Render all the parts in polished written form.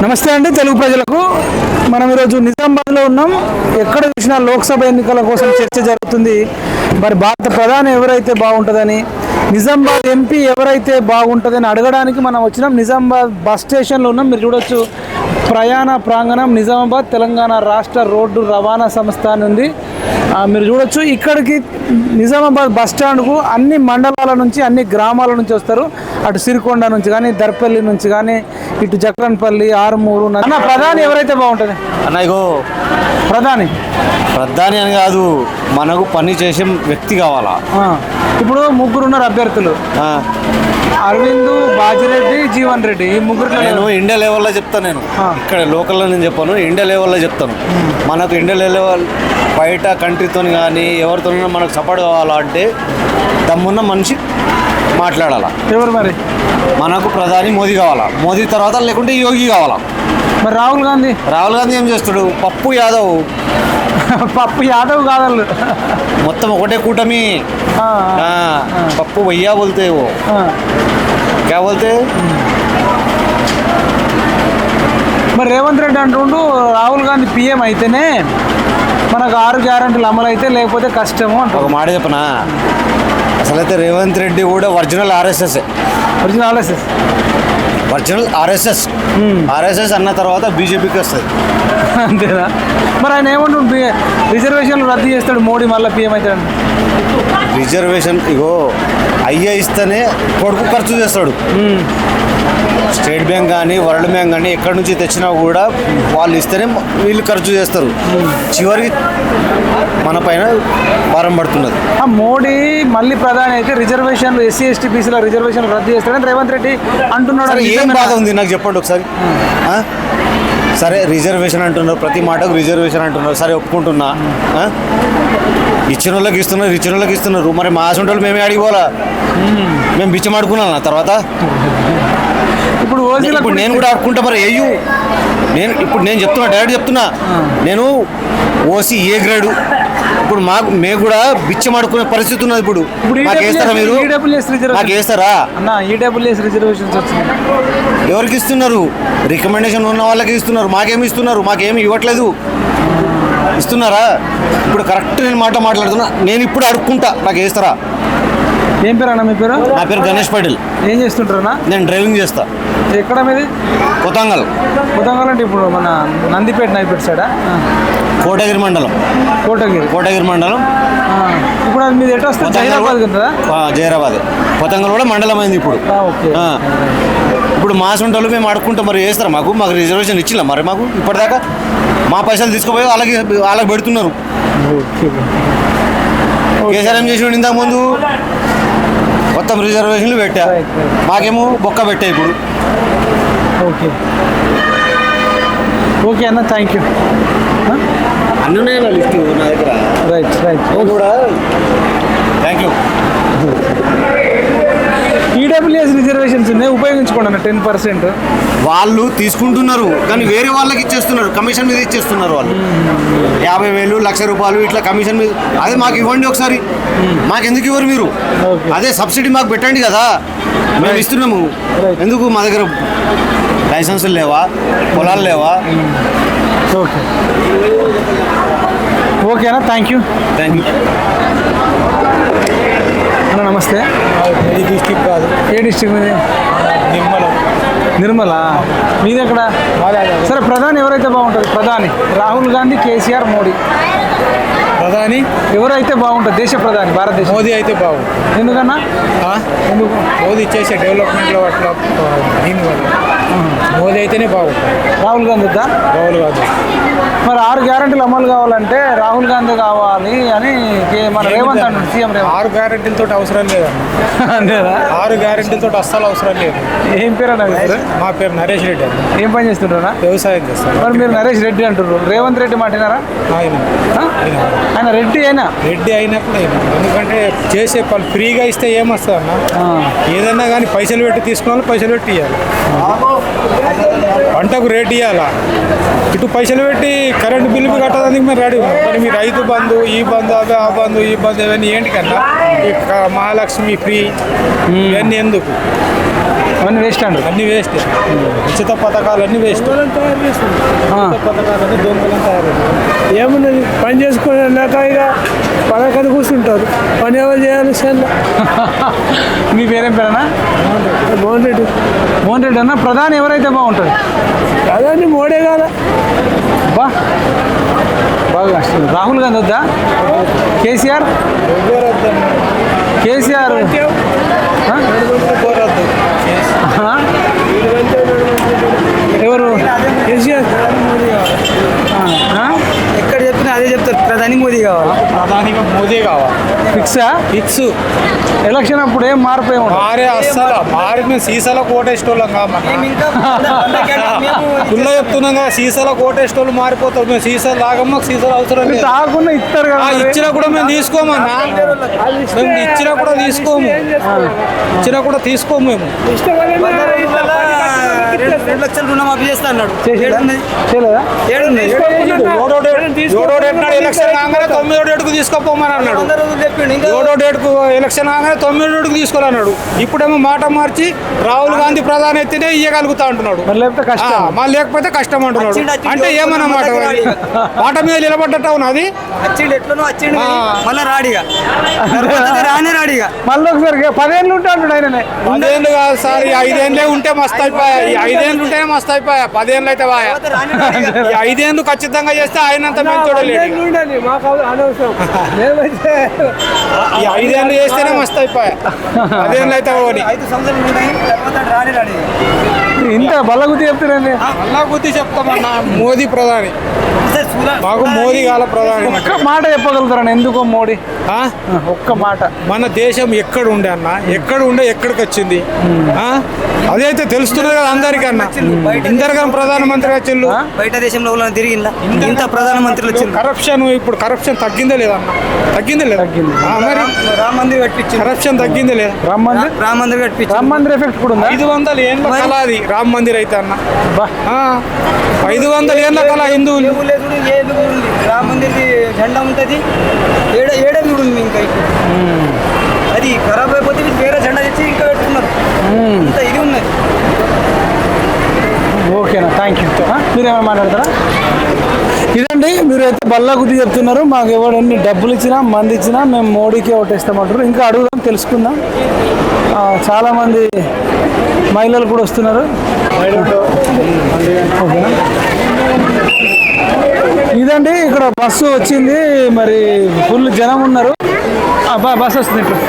నమస్తే అండి తెలుగు ప్రజలకు. మనం ఈరోజు నిజామాబాద్లో ఉన్నాం. ఎక్కడ చూసినా లోక్సభ ఎన్నికల కోసం చర్చ జరుగుతుంది. మరి భారత ప్రధాని ఎవరైతే బాగుంటుందని, నిజామాబాద్ ఎంపీ ఎవరైతే బాగుంటుందని అడగడానికి మనం వచ్చినాం. నిజామాబాద్ బస్ స్టేషన్లో ఉన్నాం. మీరు చూడొచ్చు, ప్రయాణ ప్రాంగణం నిజామాబాద్ తెలంగాణ రాష్ట్ర రోడ్డు రవాణా సంస్థ నుండి మీరు చూడొచ్చు. ఇక్కడికి నిజామాబాద్ బస్ స్టాండ్కు అన్ని మండలాల నుంచి, అన్ని గ్రామాల నుంచి వస్తారు. అటు సిరికొండ నుంచి కానీ, దర్పల్లి నుంచి కానీ, ఇటు జక్రన్పల్లి, ఆరుమూరు. అన్న, ప్రధాని ఎవరైతే బాగుంటుంది అన్న? ఇగో ప్రధాని అని కాదు, మనకు పని చేసే వ్యక్తి కావాలా. ఇప్పుడు ముగ్గురు ఉన్నారు అభ్యర్థులు, అరవింద్, బాజిరెడ్డి, జీవన్ రెడ్డి. ఈ ముగ్గురు నేను ఇండియా లెవెల్లో చెప్తాను. నేను ఇక్కడ లోకల్లో నేను చెప్పాను, ఇండియా లెవెల్లో చెప్తాను. మనకు ఇండియా లెవెల్ బయట కంట్రీతో కానీ ఎవరితో మనకు సపోర్ట్ కావాలంటే దమ్మున్న మనిషి మాట్లాడాలా. ఎవరు మరి? మనకు ప్రధాని మోదీ కావాలా. మోదీ తర్వాత లేకుంటే యోగి కావాలా. మరి రాహుల్ గాంధీ ఏం చేస్తాడు? పప్పు యాదవ్ కాదు, మొత్తం ఒకటే కూటమి. పప్పు భయ్యా బోల్తే वो क्या बोलते? మరి రేవంత్ రెడ్డి అంటుండు, రాహుల్ గాంధీ పీఎం అయితేనే మనకు 6 గ్యారెంటీలు అమలు అయితే, లేకపోతే కష్టము అంట. ఒక మాట చెప్పనా, అసలైతే రేవంత్ రెడ్డి కూడా ఒరిజినల్ ఆర్ఎస్ఎస్ అన్న తర్వాత బీజేపీకి వస్తుంది. అంతేనా? మరి ఆయన ఏమంటుండు, రిజర్వేషన్లు రద్దు చేస్తాడు మోడీ, మళ్ళీ పీఎం అవుతాడు. రిజర్వేషన్ ఇగో అయ్యే ఇస్తేనే కొడుకు ఖర్చు చేస్తాడు. స్టేట్ బ్యాంక్ కానీ, వరల్డ్ బ్యాంక్ కానీ ఎక్కడి నుంచి తెచ్చినా కూడా వాళ్ళు ఇస్తేనే వీళ్ళు ఖర్చు చేస్తారు. చివరికి మన పైన భారం పడుతున్నది. మోడీ మళ్ళీ ప్రధాని అయితే రిజర్వేషన్లు, ఎస్సీ ఎస్టీ బీసీల రిజర్వేషన్లు రద్దు చేస్తాడని రేవంత్ రెడ్డి అంటున్నాడు. ఏం బాధ ఉంది నాకు చెప్పండి ఒకసారి. సరే రిజర్వేషన్ అంటున్నారు, ప్రతి మాటకు రిజర్వేషన్ అంటున్నారు, సరే ఒప్పుకుంటున్నా. ఇచ్చిన వాళ్ళకి ఇస్తున్నారు. మరి మా ఆసుంటోళ్ళు మేమే అడిగిపోవాలా? మేము బిచ్చమాడుకున్నాం తర్వాత. ఇప్పుడు నేను కూడా ఆడుకుంటా. మరి అయ్యు నేను చెప్తున్నా, డైరెక్ట్ చెప్తున్నా, నేను ఓసీ ఏ గ్రేడు. ఇప్పుడు మేము కూడా బిచ్చమాడుకునే పరిస్థితి ఉన్నది. ఇప్పుడు మాకు వేస్తారా? మీరు మాకు వేస్తారా? ఈడబ్ల్యూఎస్ రిజర్వేషన్స్ వచ్చింది. ఎవరికి ఇస్తున్నారు? రికమెండేషన్ ఉన్న వాళ్ళకి ఇస్తున్నారు. మాకేమి ఇస్తున్నారు? మాకేమి ఇవ్వట్లేదు. ఇస్తున్నారా? ఇప్పుడు కరెక్ట్ నేను మాట్లాడుతున్నా. నేను ఇప్పుడు అడుక్కుంటా, నాకు వేస్తారా? ఏం పేరు అన్న మీ పేరు? నా పేరు గణేష్ పాటిల్. ఏం చేస్తుంటారా? నేను డ్రైవింగ్ చేస్తా. ఎక్కడ మీది? కొత్తంగల్ అంటే ఇప్పుడు మన నందిపేట నైపేట సైడా? కోటగిరి మండలం. ఇప్పుడు అది మీది ఎట్లా వస్తుంది? జైరాబాద్ కదా? జైరాబాద్. కొత్తంగల్ కూడా మండలం అయింది ఇప్పుడు. ఇప్పుడు మా సొంటలు మేము అడుక్కుంటాం. మరి వేస్తారా? మాకు రిజర్వేషన్ ఇచ్చినా మరి మాకు ఇప్పటిదాకా మా పైసలు తీసుకుపోయి వాళ్ళకి పెడుతున్నారు. కేసీఆర్ ఏం చేసి ఇంతకు ముందు మొత్తం రిజర్వేషన్లు పెట్టా, మాకేమో బొక్క పెట్టా. ఇప్పుడు ఓకే అన్న, థ్యాంక్ యూ. అన్నీ ఉన్నాయి లిస్ట్ నా దగ్గర. రైట్ కూడా థ్యాంక్ యూ. ఈడబ్ల్యూఎస్ రిజర్వేషన్స్ ఉన్నాయి, ఉపయోగించుకోండి అన్న. 10% వాళ్ళు తీసుకుంటున్నారు, కానీ వేరే వాళ్ళకి ఇచ్చేస్తున్నారు. కమిషన్ మీద ఇచ్చేస్తున్నారు వాళ్ళు. 50,000, ₹1,00,000 ఇట్లా కమిషన్ మీద. అదే మాకు ఇవ్వండి ఒకసారి. మాకెందుకు ఇవ్వరు మీరు? అదే సబ్సిడీ మాకు పెట్టండి కదా, మేము ఇస్తున్నాము. ఎందుకు? మా దగ్గర లైసెన్సులు లేవా? పొలాలు లేవా? ఓకేనా? Thank you. అన్న నమస్తే. ఈ డిస్టిక్ కాదు. ఏ డిస్టిక్ మీది? నిర్మల. మీది ఎక్కడ? సరే, ప్రధాని ఎవరైతే బాగుంటుంది? ప్రధాని రాహుల్ గాంధీ, కేసీఆర్, మోడీ. ప్రధాని ఎవరైతే బాగుంటుంది? దేశ ప్రధాని భారతదేశం. మోదీ అయితే బాగుంటుంది. ఎందుకన్నా? ఎందుకు? మోదీ చేసే డెవలప్మెంట్లో అట్లా దీనివల్ల మోదీ అయితేనే బాగుంటుంది. రాహుల్ గాంధీ మరి 6 గ్యారెంటీలు అమలు కావాలంటే రాహుల్ గాంధీ కావాలి అని మన రేవంత్ అంటాడు, సీఎం రేవంత్. 6 గ్యారెంటీలతో అవసరం లేదన్న. 6 గ్యారెంటీలతో అస్సలు అవసరం లేదు. ఏం పేరు అన్న? మా పేరు నరేష్ రెడ్డి అన్న. ఏం పని చేస్తుంటారా? వ్యవసాయం చేస్తాను. మరి మీరు నరేష్ రెడ్డి అంటారు, రేవంత్ రెడ్డి మాటినారా? ఆయన రెడ్డి అయినా రెడ్డి అయినప్పుడు ఎందుకంటే చేసే పని ఫ్రీగా ఇస్తే ఏమొస్తుంది అన్న ఏదన్నా కానీ పైసలు పెట్టి తీసుకోవాలి, పైసలు పెట్టి ఇవ్వాలి. పంటకు రేట్ ఇవ్వాలా, ఇటు పైసలు పెట్టి కరెంటు బిల్లు కట్టడానికి మేము రెడీ ఉన్నాం. కానీ మీ రైతు బంధు, ఈ బంధు, అవి ఆ బంధు, ఈ బంధు ఇవన్నీ ఏంటి కన్నా ఈ మహాలక్ష్మి ఫ్రీ ఇవన్నీ ఎందుకు? అవన్నీ వేస్ట్ అండి. అన్నీ వేస్ట్. ఉచిత పథకాలన్నీ వేస్ట్. పథకాలన్నీ దొంగలను తయారు. ఏమున్నది పని చేసుకుని లేక ఇక పథకాలు కూర్చుంటారు. పని ఎవరు చేయాలి సార్? మీ పేరేం పేరన్నా? మోహన్ రెడ్డి. మోహన్ రెడ్డి అన్న ప్రధాని ఎవరైతే బాగుంటుంది? అదాన్ని మోడే కాదా? బా బాగా కష్టం. రాహుల్ గాంధీ వద్దా? కేసీఆర్ కేసీఆర్ ఆ? ఆ? ఎవరు? కేసీఆర్ ఆ? ఎక్కడ చెప్పినా అదే చెప్తారు, ప్రధాని మోదీ కావాలి. ప్రధానిగా మోదీ కావాలి. ఫిక్సా? ఫిక్స్. ఎలక్షన్ అప్పుడు ఏం మార్పు ఏమి ఉండదు. మారే అస్సలు మారి మేము సీసాల కోటేసేటోళ్ళం ఫుల్గా చెప్తున్నాం కదా, సీసాల కోటేసేటోళ్ళు మారిపోతారు. మేము సీసాలు తాగమ్మా, సీసాలు అవసరం లేదు. తాగకుండా ఇస్తారు కదా. ఇచ్చినా కూడా మేము తీసుకోమన్నా, మేము ఇచ్చినా కూడా తీసుకోము, ఇచ్చినా కూడా తీసుకోము మేము. 2 లక్షలు రుణమాఫీ చేస్తా అన్నాడు. చేయలేదా? ఏడో డేట్ నాడు ఎలక్షన్ కాగానే 9వ డేట్కు తీసుకోపోమని అన్నాడు. 7వ డేట్కు ఎలక్షన్ కాగానే 9వ డేట్కు తీసుకోవాలన్నాడు. ఇప్పుడేమో మాట మార్చి రాహుల్ గాంధీ ప్రధాని ఎత్తినే ఇయ్యగలుగుతా అంటున్నాడు. మళ్ళీ లేకపోతే కష్టం అంటున్నాడు. అంటే ఏమన్నమాట మాట మీద నిలబడ్డట్టు అవునది. మళ్ళీ రాడిగా మళ్ళీ ఒకసారి 10 ఏళ్ళు ఉంటాడు ఆయన. 10 ఏళ్ళు కాదు సార్, 5 ఏళ్ళే ఉంటే మస్తు అయిపోయా. 5 ఏళ్ళు ఉంటేనే మస్తు అయిపోయా. 10 ఏళ్ళు అయితే వాయా. 5 ఏళ్ళు ఖచ్చితంగా చేస్తే ఆయనంత మేము చూడలేదు. ఈ 5 ఏళ్ళు చేస్తేనే మస్తు అయిపోయా. 10 ఏళ్ళు అయితే పోనీ. ఇంత బల్లగుద్ది చెప్తారండి. అలా బుద్ధి చెప్తామన్నా. మోదీ ప్రధాని, మాకు మోదీ కాల ప్రధాని. ఒక్క మాట చెప్పగలుగుతారని ఎందుకో మోడీ? ఒక్క మాట. మన దేశం ఎక్కడ ఉండే అన్న, ఎక్కడ ఉండే ఎక్కడికి వచ్చింది అదైతే తెలుస్తుంది కదా అందరికన్నా. ఇందరికన్నా ప్రధానమంత్రి వచ్చిండు. బయట దేశంలో తిరిగిందా ఇంత ప్రధానమంత్రులు వచ్చింది. కరప్షన్ ఇప్పుడు కరప్షన్ తగ్గిందే లేదన్న? తగ్గిందే లేదా? మరి రామ్ మందిర్ కట్టించింది. కరప్షన్ తగ్గిందే లేదా? రామ్ మందిర్ కట్టించింది. రామ్ మందిర్ ఎఫెక్ట్ కూడా ఉందా? 500 ఏళ్ళ కళ అది రామ్ మందిర్ అయితే అన్న. 500 ఏళ్ళ కళ హిందువులు. రామ్ మందిర్ జెండా ఉంటుంది, ఏడాది ఉంది ఇంకా. అది ఖరాబ్ అయిపోతే వేరే జెండా తెచ్చి ఇంకా పెట్టుకున్నారు. ఇంత ఇది ఉన్నది. ఓకేనా, థ్యాంక్ యూ. మీరేమైనా మాట్లాడతారా? ఇదండి, మీరు అయితే బల్లా గుద్ది చెప్తున్నారు. మాకు ఎవడన్ని డబ్బులు ఇచ్చినా మంది ఇచ్చినా మేము మోడీకే ఓటేస్తామంటారు. ఇంకా అడుగుదాం, తెలుసుకుందాం. చాలామంది మహిళలు కూడా వస్తున్నారు. ఓకేనా, ఇదండి ఇక్కడ బస్సు వచ్చింది. మరి ఫుల్ జనం ఉన్నారు. బస్సు వస్తుంది ఇప్పుడు.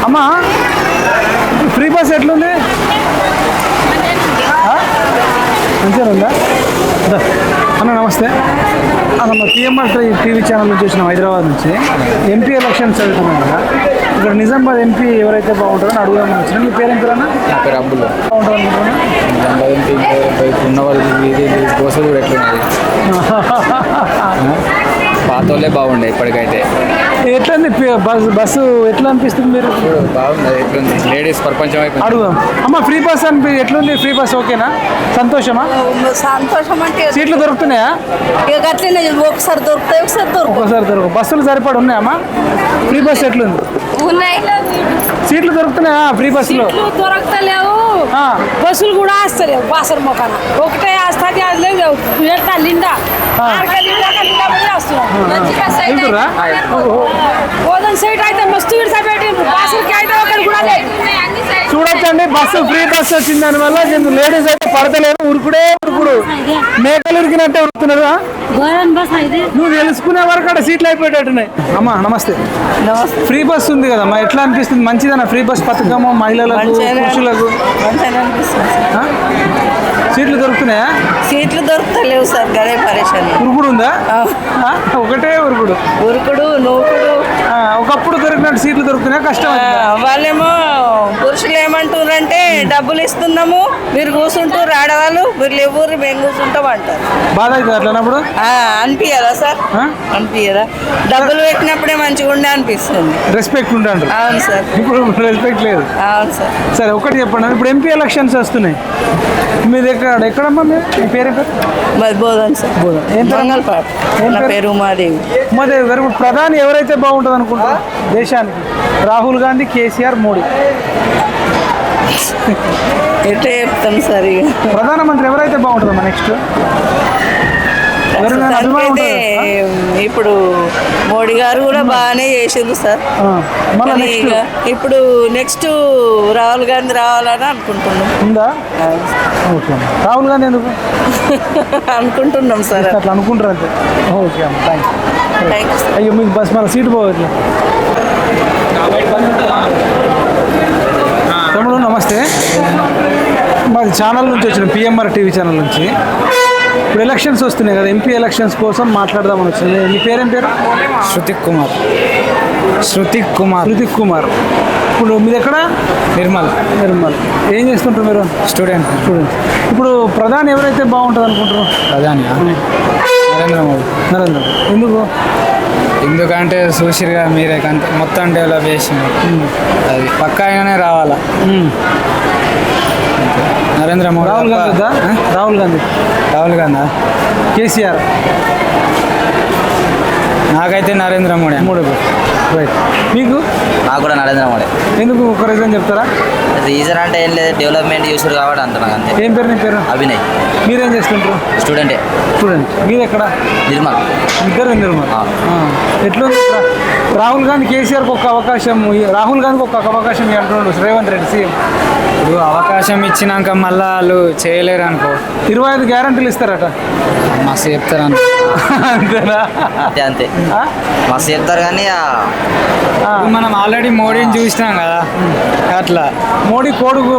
అమ్మా, ఫ్రీ బస్ ఎట్లుంది? మంచిగా ఉందా? అన్న నమస్తే. అన్న పిఎంఆర్ టీవీ ఛానల్ నుంచి వచ్చినాం, హైదరాబాద్ నుంచి. ఎంపీ ఎలక్షన్స్ జరుగుతున్నాం కదా, ఇక్కడ నిజామాబాద్ ఎంపీ ఎవరైతే బాగుంటారని అడుగుదామని వచ్చినా. మీ పేరు ఎంతనా? నా పేరు అబ్బులు. బాగుంటుంది అనుకుంటున్నా. నిజామాబాద్ ఎంపీ ఉన్న వాళ్ళకి ఇది దోశ కూడా ఎట్లున్నది? పాత వాళ్ళే బాగుండే ఇప్పటికైతే. ఎట్లంది బస్సు ఎట్లా అనిపిస్తుంది మీరు? బాగుంది. ఎట్లుంది? లేడీస్ ప్రపంచం అయిపోయింది. అడుగుదాం. అమ్మ, ఫ్రీ బస్ ఎట్లుంది? ఫ్రీ బస్ ఓకేనా? సంతోషమా? సంతోషం అంటే సీట్లు దొరుకుతున్నాయా? ఇక అట్లనే ఒకసారి దొరుకుతాయి, ఒకసారి దొరుకు. బస్సులు సరిపడి ఉన్నాయమ్మా? ఫ్రీ బస్ ఎట్లుంది? ఉన్నాయి. సీట్లు దొరుకుతున్నాయా ఫ్రీ బస్సులో? దొరకలేవు. బస్సులు కూడా వస్తలేవు. బాసర్ మొక్కన ఒకటే వస్తుంది, అది లేదు. లిండా వెళ్తురా? గోధుమ సైడ్ అయితే మస్తు విడిచిపెట్టి బాసర్కి అయితే ఒకటి కూడా లేదు. చూడొచ్చండి, బస్సు ఫ్రీ బస్సు వచ్చింది. దానివల్ల లేడీస్ అయితే పడతలేరు. ఉరుకుడు మేకలు ఉరికినట్టే ఉరుకుతున్నారు. నువ్వు తెలుసుకునే వరకు అక్కడ సీట్లు అయిపోయేటట్టున్నాయి. అమ్మా నమస్తే. ఫ్రీ బస్ ఉంది కదమ్మా, ఎట్లా అనిపిస్తుంది? మంచిదన్న ఫ్రీ బస్ పథకము మహిళలకు పురుషులకు? సీట్లు దొరుకుతున్నాయా? సీట్లు దొరుకుతలేవు సార్, గడే పరేషాన్. ఉరుకుడు ఉందా? ఒకటే ఉరుకుడు నూకుడు. ఒకప్పుడు దొరికినట్టు సీట్లు దొరుకుతున్నాయా? కష్టం. వాళ్ళేమో పురుషులు ఏమంటారంటే డబ్బులు ఇస్తున్నాము, మీరు కూర్చుంటారు ఆడవాళ్ళు, మీరు లేవురు మేము కూర్చుంటాం అంటారు. బాధ అవుతుంది అట్లనప్పుడు. అనిపించదా సార్? అనిపించదా? డబ్బులు పెట్టినప్పుడే మంచిగా ఉండే అనిపిస్తుంది. రెస్పెక్ట్ ఉంటాడు. అవును సార్. ఇప్పుడు రెస్పెక్ట్ లేదు. అవును సార్. సరే ఒకటి చెప్పండి, ఇప్పుడు ఎంపీ ఎలక్షన్స్ వస్తున్నాయి, మీది ఎక్కడమ్మా మీరు? మీ పేరు పేరు? మరి బోధన్ సార్. ఏం పేరు? మంగళపాట. నా పేరు ఉమాదేవి. ఉమాదేవి గారు, ఇప్పుడు ప్రధాని ఎవరైతే బాగుంటుంది అనుకుంటారు దేశానికి? రాహుల్ గాంధీ, కేసీఆర్, మోడీ? ఎట్లా చెప్తాం సార్? ఇక ప్రధానమంత్రి ఎవరైతే బాగుంటుందమ్మా నెక్స్ట్? అయితే ఇప్పుడు మోడీ గారు కూడా బాగానే చేసిండ్రు సార్. కానీ ఇక ఇప్పుడు నెక్స్ట్ రాహుల్ గాంధీ రావాలని అనుకుంటున్నాం. ఉందా? ఓకే. రాహుల్ గాంధీ ఎందుకు అనుకుంటున్నాం సార్? అట్లా అనుకుంటారు అంతే. ఓకే అమ్మ, థ్యాంక్ థ్యాంక్ యూ. అయ్యో మీకు బస్ మన సీటు పోవట్లే. తమ్ముడు నమస్తే, మాది ఛానల్ నుంచి వచ్చిన పిఎంఆర్ టీవీ ఛానల్ నుంచి. ఇప్పుడు ఎలక్షన్స్ వస్తున్నాయి కదా, ఎంపీ ఎలక్షన్స్ కోసం మాట్లాడదామని వచ్చింది. మీ పేరేం పేరు? శృతిక్ కుమార్. శృతిక్ కుమార్. ఇప్పుడు మీది ఎక్కడ? నిర్మల్. ఏం చేస్తుంటారు మీరు? స్టూడెంట్. ఇప్పుడు ప్రధాని ఎవరైతే బాగుంటుంది అనుకుంటారు? ప్రధాని నరేంద్ర మోడీ. ఎందుకు? ఎందుకంటే చూసిరుగా మీరే మొత్తం డెవలప్ చేసింది, అది పక్కా ఆయననే రావాలా. నరేంద్ర మోడీ. రాహుల్ గాంధీ. కేసీఆర్. నాకైతే నరేంద్ర మోడీ. రైట్. మీకు? నాకు కూడా నరేంద్ర మోడీ. ఎందుకు ఒక రీజన్ చెప్తారా? రీజన్ అంటే ఏం లేదు, డెవలప్మెంట్ చూసారు కాబట్టి అంటున్నాను అంతే. ఏం పేరు? నీ పేరు? అభినయ్. మీరేం చేస్తుంటారు? స్టూడెంట్. మీరు ఎక్కడ? నిర్మల్. ఇద్దరు నిర్మల్. ఎట్లుంది? రాహుల్ గాంధీ కేసీఆర్కి ఒక అవకాశం, రాహుల్ గాంధీకి ఒక అవకాశం అంటున్నాడు రేవంత్ రెడ్డి సీఎం. ఇప్పుడు అవకాశం ఇచ్చినాక మళ్ళీ వాళ్ళు చేయలేరు అనుకో. 25 గ్యారంటీలు ఇస్తారట. మస్తు చెప్తారు అంతేనా? అంతే మస్తు చెప్తారు కానీ మనం ఆల్రెడీ మోడీని చూసినాం కదా, అట్లా. మోడీ కొడుకు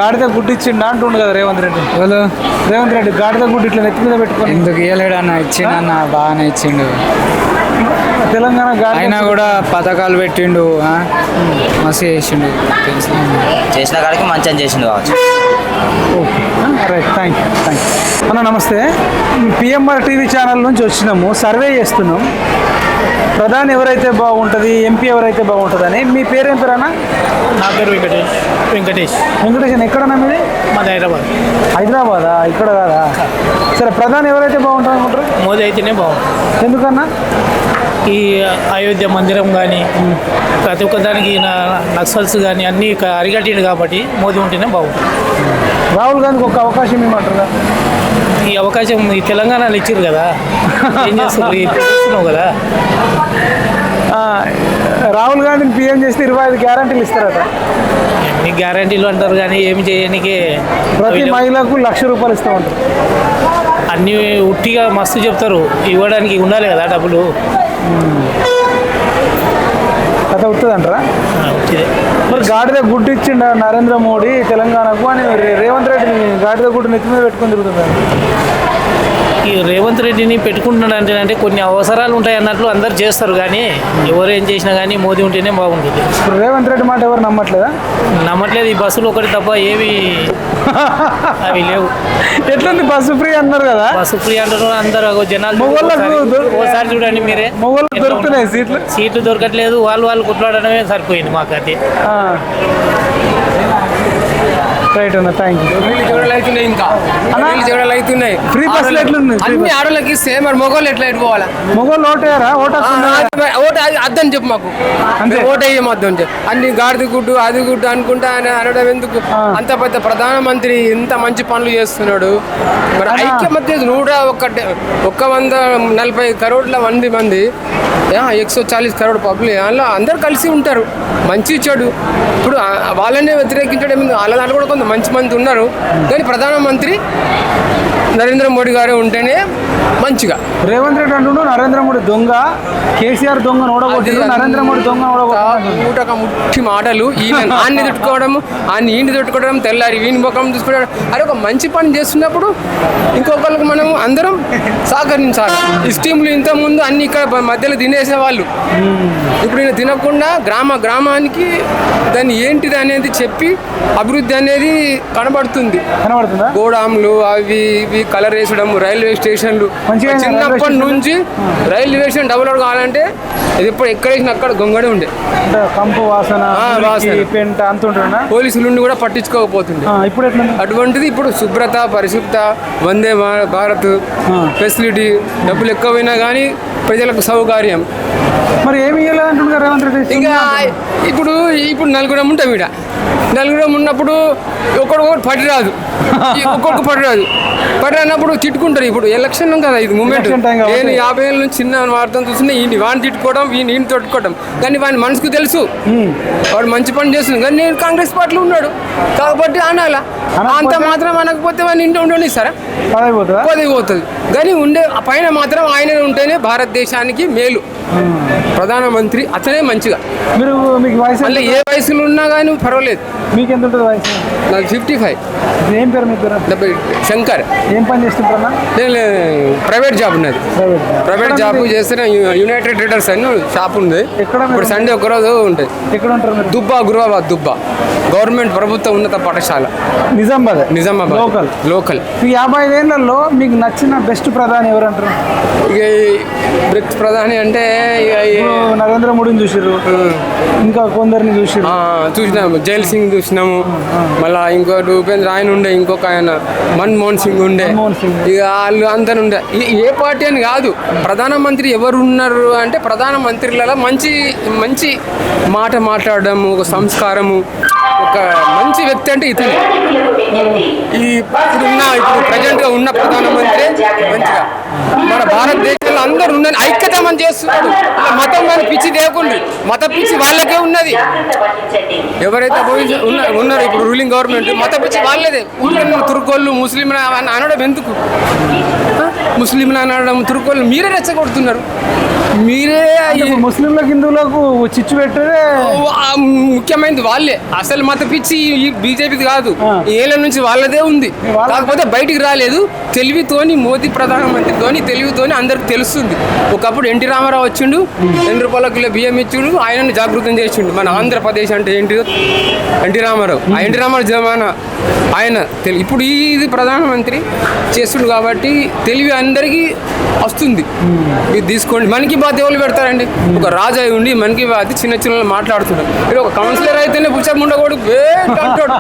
గాడిద గుడ్డిచ్చిండు అంటుండు కదా రేవంత్ రెడ్డి. రేవంత్ రెడ్డి గాడిద గుడ్డి ఇట్లా నెత్తి మీద పెట్టుకుని ఎందుకు ఇవ్వలేడు అన్న? ఇచ్చిండన్న, బాగానే ఇచ్చిండు. తెలంగాణ ఆయన కూడా పథకాలు పెట్టిండు, మస్తు చేసిండు. చేసిన కాడికి మంచిగా చేసిండు కావచ్చు. Okay, right, thank you. అన్న నమస్తే, పిఎంఆర్ టీవీ ఛానల్ నుంచి వచ్చినాము, సర్వే చేస్తున్నాం. ప్రధాని ఎవరైతే బాగుంటుంది, ఎంపీ ఎవరైతే బాగుంటుందని. మీ పేరేం పేరు అన్న? నా పేరు వెంకటేష్. ఎక్కడన్నా మీది? మాది హైదరాబాదా? ఇక్కడ కాదా? సరే, ప్రధాని ఎవరైతే బాగుంటుంది అనుకుంటారు? మోదీ అయితేనే బాగుంటుంది. ఎందుకన్నా? ఈ అయోధ్య మందిరం కానీ ప్రతి ఒక్క దానికి నక్సల్స్ కానీ అన్నీ అరిగట్టిండు కాబట్టి మోదీ ఉంటేనే బాగుంటుంది. రాహుల్ గాంధీకి ఒక అవకాశం ఇవ్వమంటారా? ఈ అవకాశం ఈ తెలంగాణలో ఇచ్చారు కదా, ఏం చేస్తారు? చూస్తున్నావు కదా. రాహుల్ గాంధీని పీఎం చేస్తే 25 గ్యారంటీలు ఇస్తారట. ఎన్ని గ్యారంటీలు అంటారు కానీ ఏమి చేయడానికి. ప్రతి మహిళకు ₹1,00,000 ఇస్తామంటారు. అన్నీ ఉట్టిగా మస్తు చెప్తారు, ఇవ్వడానికి ఉండాలి కదా డబ్బులు. కథ అవుతుందంటారా? మరి గాడిద గుడ్డు ఇచ్చిండ నరేంద్ర మోడీ తెలంగాణకు అని రేవంత్ రెడ్డిని గాడిద గుడ్డు నెత్తి మీద పెట్టుకుని తిరుగుతున్నారు. ఈ రేవంత్ రెడ్డిని పెట్టుకుంటున్నాడు అంటే కొన్ని అవసరాలు ఉంటాయి అన్నట్లు అందరు చేస్తారు, కానీ ఎవరు ఏం చేసినా కానీ మోదీ ఉంటేనే బాగుంటుంది. ఇప్పుడు రేవంత్ రెడ్డి మాట ఎవరు నమ్మట్లేదా? నమ్మట్లేదు. ఈ బస్సులు ఒకటి తప్ప ఏవి అవి లేవు. ఎట్లుంది? బస్సు ఫ్రీ అన్నారు కదా. బస్సు ఫ్రీ అంటారు అందరు జనాలు. ఒకసారి చూడండి మీరే, దొరుకుతున్నాయి సీట్లు దొరకట్లేదు. వాళ్ళు కొట్లాడడమే సరిపోయింది మాకు. అది రైట్ అన్న, థ్యాంక్ యూ. ఇంకా అవుతున్నాయి. ఫ్రీ బస్సులు ఎట్లున్నాయి? అన్ని ఆడోళ్ళకి ఇస్తే మరి మొగోళ్ళు ఎట్లా ఎట్టుకోవాలా? మొగోళ్ళు ఓటేయారా? ఓటు అద్దని చెప్పు మాకు, ఓటు వేయమద్దు అని చెప్పి. అన్ని గాడిద గుడ్డు అది గుడ్డు అనుకుంటా అని అనడం ఎందుకు? అంత పెద్ద ప్రధానమంత్రి ఇంత మంచి పనులు చేస్తున్నాడు. మరి ఐక్యమత్య 140 కరోడ్ల మంది 140 కరోడ్ పబ్లిక్, అందులో అందరు కలిసి ఉంటారు. మంచి చెడు ఇప్పుడు వాళ్ళనే వ్యతిరేకించడం, వాళ్ళ దాంట్లో కూడా కొంత మంచి మంది ఉన్నారు. కానీ ప్రధానమంత్రి నరేంద్ర మోడీ గారు ఉంటేనే మంచిగా. రేవంత్ రెడ్డి అంటుండు నరేంద్ర మోడీ దొంగ, కేసీఆర్ దొంగ ఓడగొట్టిండు, నరేంద్ర మోడీ దొంగ ఓడగొట్టిండు. ముట్టి మాటలు ఈయన ఆన్ని తిట్టుకోవడం ఆన్ని ఈయన తిట్టుకోవడం, తెల్లారి వీని ముఖం చూసుకోవడం. అది ఒక మంచి పని చేస్తున్నప్పుడు ఇంకొకరికి మనం అందరం సహకరించాలి. ఈ స్కీములు ఇంతకుముందు అన్ని ఇక్కడ మధ్యలో తినేసేవాళ్ళు, ఇప్పుడు ఈయన తినకుండా గ్రామానికి దాన్ని ఏంటిది అనేది చెప్పి అభివృద్ధి అనేది కనబడుతుంది. గోడాములు అవి ఇవి కలర్ వేసడం, రైల్వే స్టేషన్లు చిన్నప్పటి నుంచి రైల్వే స్టేషన్ డెవలప్ కావాలంటే ఇది ఇప్పుడు ఎక్కడ వేసిన అక్కడ గొంగడే ఉండే, కంపు వాసన పెంట అంత ఉంటుందా, పోలీసులు ఉండి కూడా పట్టించుకోకపోతుండే. ఇప్పుడు అటువంటిది ఇప్పుడు శుభ్రత, పరిశుభ్రత, వందే భారత్ ఫెసిలిటీ, డబ్బులు ఎక్కువ పోయినా కానీ ప్రజలకు సౌకర్యం. మరి ఏమి ఇవ్వాలంటున్నారు రేవంత్ రెడ్డి? ఇంకా ఇప్పుడు నలుగురం ఉంటాం ఈడ, నలుగురం ఉన్నప్పుడు ఒక్కొక్కరు పడిరాదు, ఒక్కొక్క పడిరానప్పుడు తిట్టుకుంటారు. ఇప్పుడు ఎలక్షన్ కదా, ఇది మూమెంట్. నేను 50 ఏళ్ళ నుంచి చిన్న వార్తను చూస్తున్నా, ఈయన వాడిని తిట్టుకోవడం, ఈయన తొట్టుకోవడం. కానీ వాని మనసుకు తెలుసు వాడు మంచి పని చేస్తుంది. కానీ నేను కాంగ్రెస్ పార్టీలో ఉన్నాడు కాబట్టి అనాలా, అంత మాత్రం అనకపోతే వాడిని ఇంటి ఉండనిస్తారా? పదవి పోతుంది. కానీ ఉండే పైన మాత్రం ఆయన ఉంటేనే భారతదేశానికి మేలు. ప్రధానమంత్రి అతనే మంచిగా. మీకు వయసు మళ్ళీ ఏ వయసులో ఉన్నా కానీ పర్వాలేదు. మీకు ఎంత ఉంటుంది వయసు? నాకు 55. ఏం పేరు మీ పేరు? శంకర్. ఏం పని చేస్తుంటారా? నేను ప్రైవేట్ జాబ్ ఉన్నది. ప్రైవేట్ జాబ్ చేస్తున్న యునైటెడ్ ట్రేడర్స్ అని షాప్ ఉంది. ఇప్పుడు సండే ఒకరోజు ఉంటుంది. ఎక్కడ ఉంటారు మీరు? గురువాబాద్ గవర్నమెంట్ ప్రభుత్వ ఉన్నత పాఠశాల నిజామాబాద్ లోకల్. 55 ఏళ్లలో మీకు నచ్చిన బెస్ట్ ప్రధాని ఎవరు అంటారు? ఇక బెస్ట్ ప్రధాని అంటే నరేంద్ర మోడీని చూసారు, ఇంకా కొందరిని చూసినాము. జైల్ సింగ్ చూసినాము, మళ్ళా ఇంకోటి ఉపేంద్ర ఆయన ఉండే, ఇంకొక ఆయన మన్మోహన్ సింగ్ ఉండే. ఇక వాళ్ళు అందరు ఉండే. ఏ పార్టీ అని కాదు, ప్రధానమంత్రి ఎవరు ఉన్నారు అంటే ప్రధానమంత్రులలో మంచి మాట మాట్లాడము, ఒక సంస్కారము, ఒక మంచి వ్యక్తి అంటే ఇతనే. ఇప్పుడు ప్రజెంట్గా ఉన్న ప్రధానమంత్రి మంచిగా మన భారతదేశంలో అందరూ ఉన్నది ఐక్యత మనం చేస్తున్నాడు. మతం కానీ పిచ్చి దేకుండ్రి, మత పిచ్చి వాళ్ళకే ఉన్నది. ఎవరైతే ఉన్నారో ఇప్పుడు రూలింగ్ గవర్నమెంట్, మత పిచ్చి వాళ్ళదే. తుర్కోళ్ళు ముస్లిం అనడం ఎందుకు? ముస్లింలు అనడం, తుర్కోళ్ళు మీరే రెచ్చగొడుతున్నారు. మీరే ముస్లింలకు హిందువులకు చిచ్చు పెట్టే ముఖ్యమైనది వాళ్ళే. అసలు మత పిచ్చి బీజేపీది కాదు, ఏళ్ళ నుంచి వాళ్ళదే ఉంది. కాకపోతే బయటికి రాలేదు. తెలివితోని మోదీ ప్రధానమంత్రితోని తెలివితోని అందరికి తెలుస్తుంది. ఒకప్పుడు ఎన్టీ రామారావు వచ్చిండు, 2 రూపాయల కిలో బియ్యం ఇచ్చిండు, ఆయనను జాగృతం చేసిండు. మన ఆంధ్రప్రదేశ్ అంటే ఏంటిదో ఎన్టీ రామారావు. ఆ ఎన్టీ రామారావు జమానా ఆయన ఇప్పుడు ఇది ప్రధానమంత్రి చేస్తుండు కాబట్టి తెలివి అందరికీ వస్తుంది. ఇది తీసుకోండి. మన్ కీ బాత్ ఎవరు పెడతారండి? ఒక రాజు అయి ఉండి మన్ కీ బాత్ చిన్న మాట్లాడుతున్నాడు. మీరు ఒక కౌన్సిలర్ అయితేనే పుచ్చముండకూడదు, అంటాడు.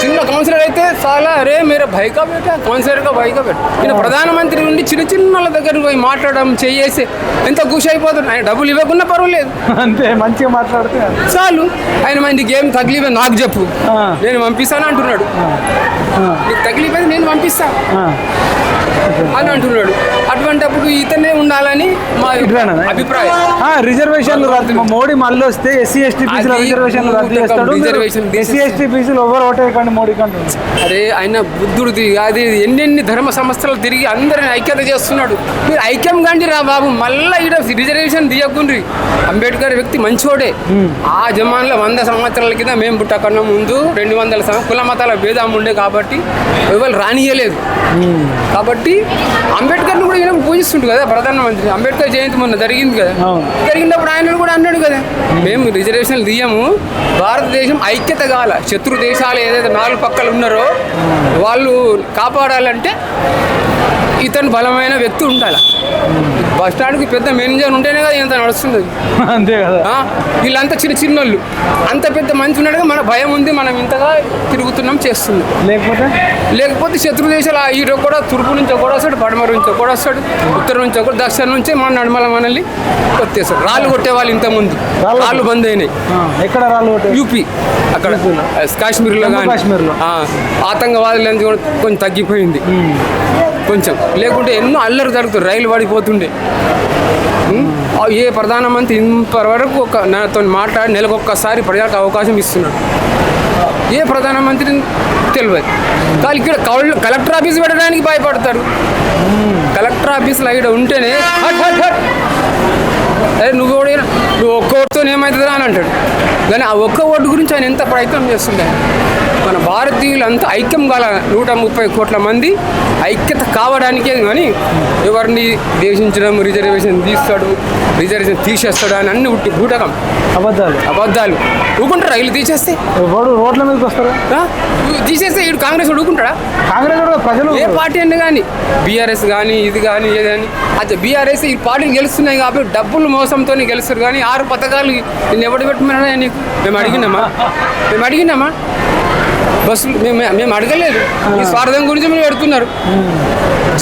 చిన్న కౌన్సిలర్ అయితే చాలా రే మీరు భైకా పెట్టా, కౌన్సిలర్గా భైకా పెట్టా. ఈయన ప్రధానమంత్రి నుండి చిన్న దగ్గర పోయి మాట్లాడడం చేసి ఎంత గుష్ అయిపోతుంది. ఆయన డబ్బులు ఇవ్వకుండా పర్వాలేదు, అంతే మంచిగా మాట్లాడితే చాలు. ఆయన మంది గేమ్ తగిలివే నాకు చెప్పు, నేను పంపిస్తాను అంటున్నాడు. నీకు తగిలిపోయింది నేను పంపిస్తా అని అంటున్నాడు. అటువంటిప్పుడు ఇతనే ఉండాలని మా అభిప్రాయం. రిజర్వేషన్లు మోడీ మళ్ళీ వస్తే ఎస్సీ ఎస్టీ బీసీల రిజర్వేషన్లు రద్దు చేస్తాడు. ఎస్సీ ఎస్టీ బీసీలు ఎవరు ఓటేయకండి మోడీ కంటే. అరే ఆయన బుద్ధుడిది అది ఎన్ని ధర్మ సంస్థలు తిరిగి అందరిని ఐక్యత చేస్తున్నాడు. మీరు ఐక్యం కండి రా బాబు, మళ్ళీ ఇక్కడ రిజర్వేషన్ తీయకుండ్రి. అంబేద్కర్ వ్యక్తి మంచోడే. ఆ జమాన్లో 100 సంవత్సరాల కింద మేము పుట్టకన్నా ముందు 200 కుల మతాల భేదం ఉండే కాబట్టి ఎవరు రానియలేదు. కాబట్టి అంబేద్కర్ని కూడా ఈయన పూజిస్తుంటు కదా ప్రధానమంత్రి. అంబేద్కర్ జయంతి మొన్న జరిగింది కదా, జరిగినప్పుడు ఆయన కూడా అన్నాడు కదా, మేము రిజర్వేషన్లు తీయము, భారతదేశం ఐక్యత కావాల, శత్రు దేశాలు ఏదైతే 4 పక్కలు ఉన్నారో వాళ్ళు కాపాడాలంటే ఇతను బలమైన వ్యక్తి ఉండాలి. బస్ స్టాండ్కి పెద్ద మేనేజర్ ఉంటేనే కదా ఇంత నడుస్తుంది. అంతే కదా, వీళ్ళంతా చిన్నోళ్ళు, అంత పెద్ద మంచి ఉన్నాడుగా మన భయం ఉంది, మనం ఇంతగా తిరుగుతున్నాం చేస్తున్నాం. లేకపోతే శత్రు దేశాలు ఈరో కూడా తూర్పు నుంచి ఒకటి వస్తాడు, పడమరు నుంచి ఒకటి వస్తాడు, ఉత్తరం నుంచి ఒకటి, దక్షిణ నుంచి మన నడమల మనల్ని కొట్టేస్తాడు. రాళ్ళు కొట్టేవాళ్ళు ఇంతకుముందు, రాళ్ళు బంద్ అయినాయి. ఎక్కడ రాళ్ళు కొట్టే? యూపీ అక్కడ కాశ్మీర్లో కానీ ఆతంకవాదులు కొంచెం తగ్గిపోయింది. కొంచెం లేకుంటే ఎన్నో అల్లరి జరుగుతుంది, రైలు పడిపోతుండే. ఏ ప్రధానమంత్రి ఇంతవరకు నాతో మాట్లాడి నెలకు ఒక్కసారి ప్రజలకు అవకాశం ఇస్తున్నాడు. ఏ ప్రధానమంత్రి తెలియదు. కానీ ఇక్కడ కలెక్టర్ ఆఫీస్ పెట్టడానికి భయపడతారు. కలెక్టర్ ఆఫీసులో ఇక్కడ ఉంటేనే అదే నువ్వు ఒక్క ఓటుతో ఏమవుతుందా అని అంటాడు. కానీ ఆ ఒక్క ఓటు గురించి ఆయన ఎంత ప్రయత్నం చేస్తుండే. మన భారతీయులంతా ఐక్యం కాల 130 కోట్ల మంది ఐక్యత కావడానికే కానీ ఎవరిని దేశించడం, రిజర్వేషన్ తీసేస్తాడు అని అన్ని బూటకం అబద్ధాలు. ఊకుంటారా వీళ్ళు తీసేస్తే? రోడ్ల మీదకి వస్తారు. తీసేస్తే వీడు కాంగ్రెస్ ఊడుకుంటాడా? కాంగ్రెస్ ప్రజలు ఏ పార్టీ అని కానీ బీఆర్ఎస్ కానీ ఇది కానీ ఏదని అదే బీఆర్ఎస్ ఈ పార్టీలు గెలుస్తున్నాయి కాబట్టి డబ్బులు మోసంతో గెలుస్తారు. కానీ 6 పథకాలు నేను ఎవరు పెట్టమన్నా నీకు మేము అడిగినామా బస్సులు మేము అడగలేదు. ఈ స్వార్థం గురించి మీరు పెడుతున్నారు.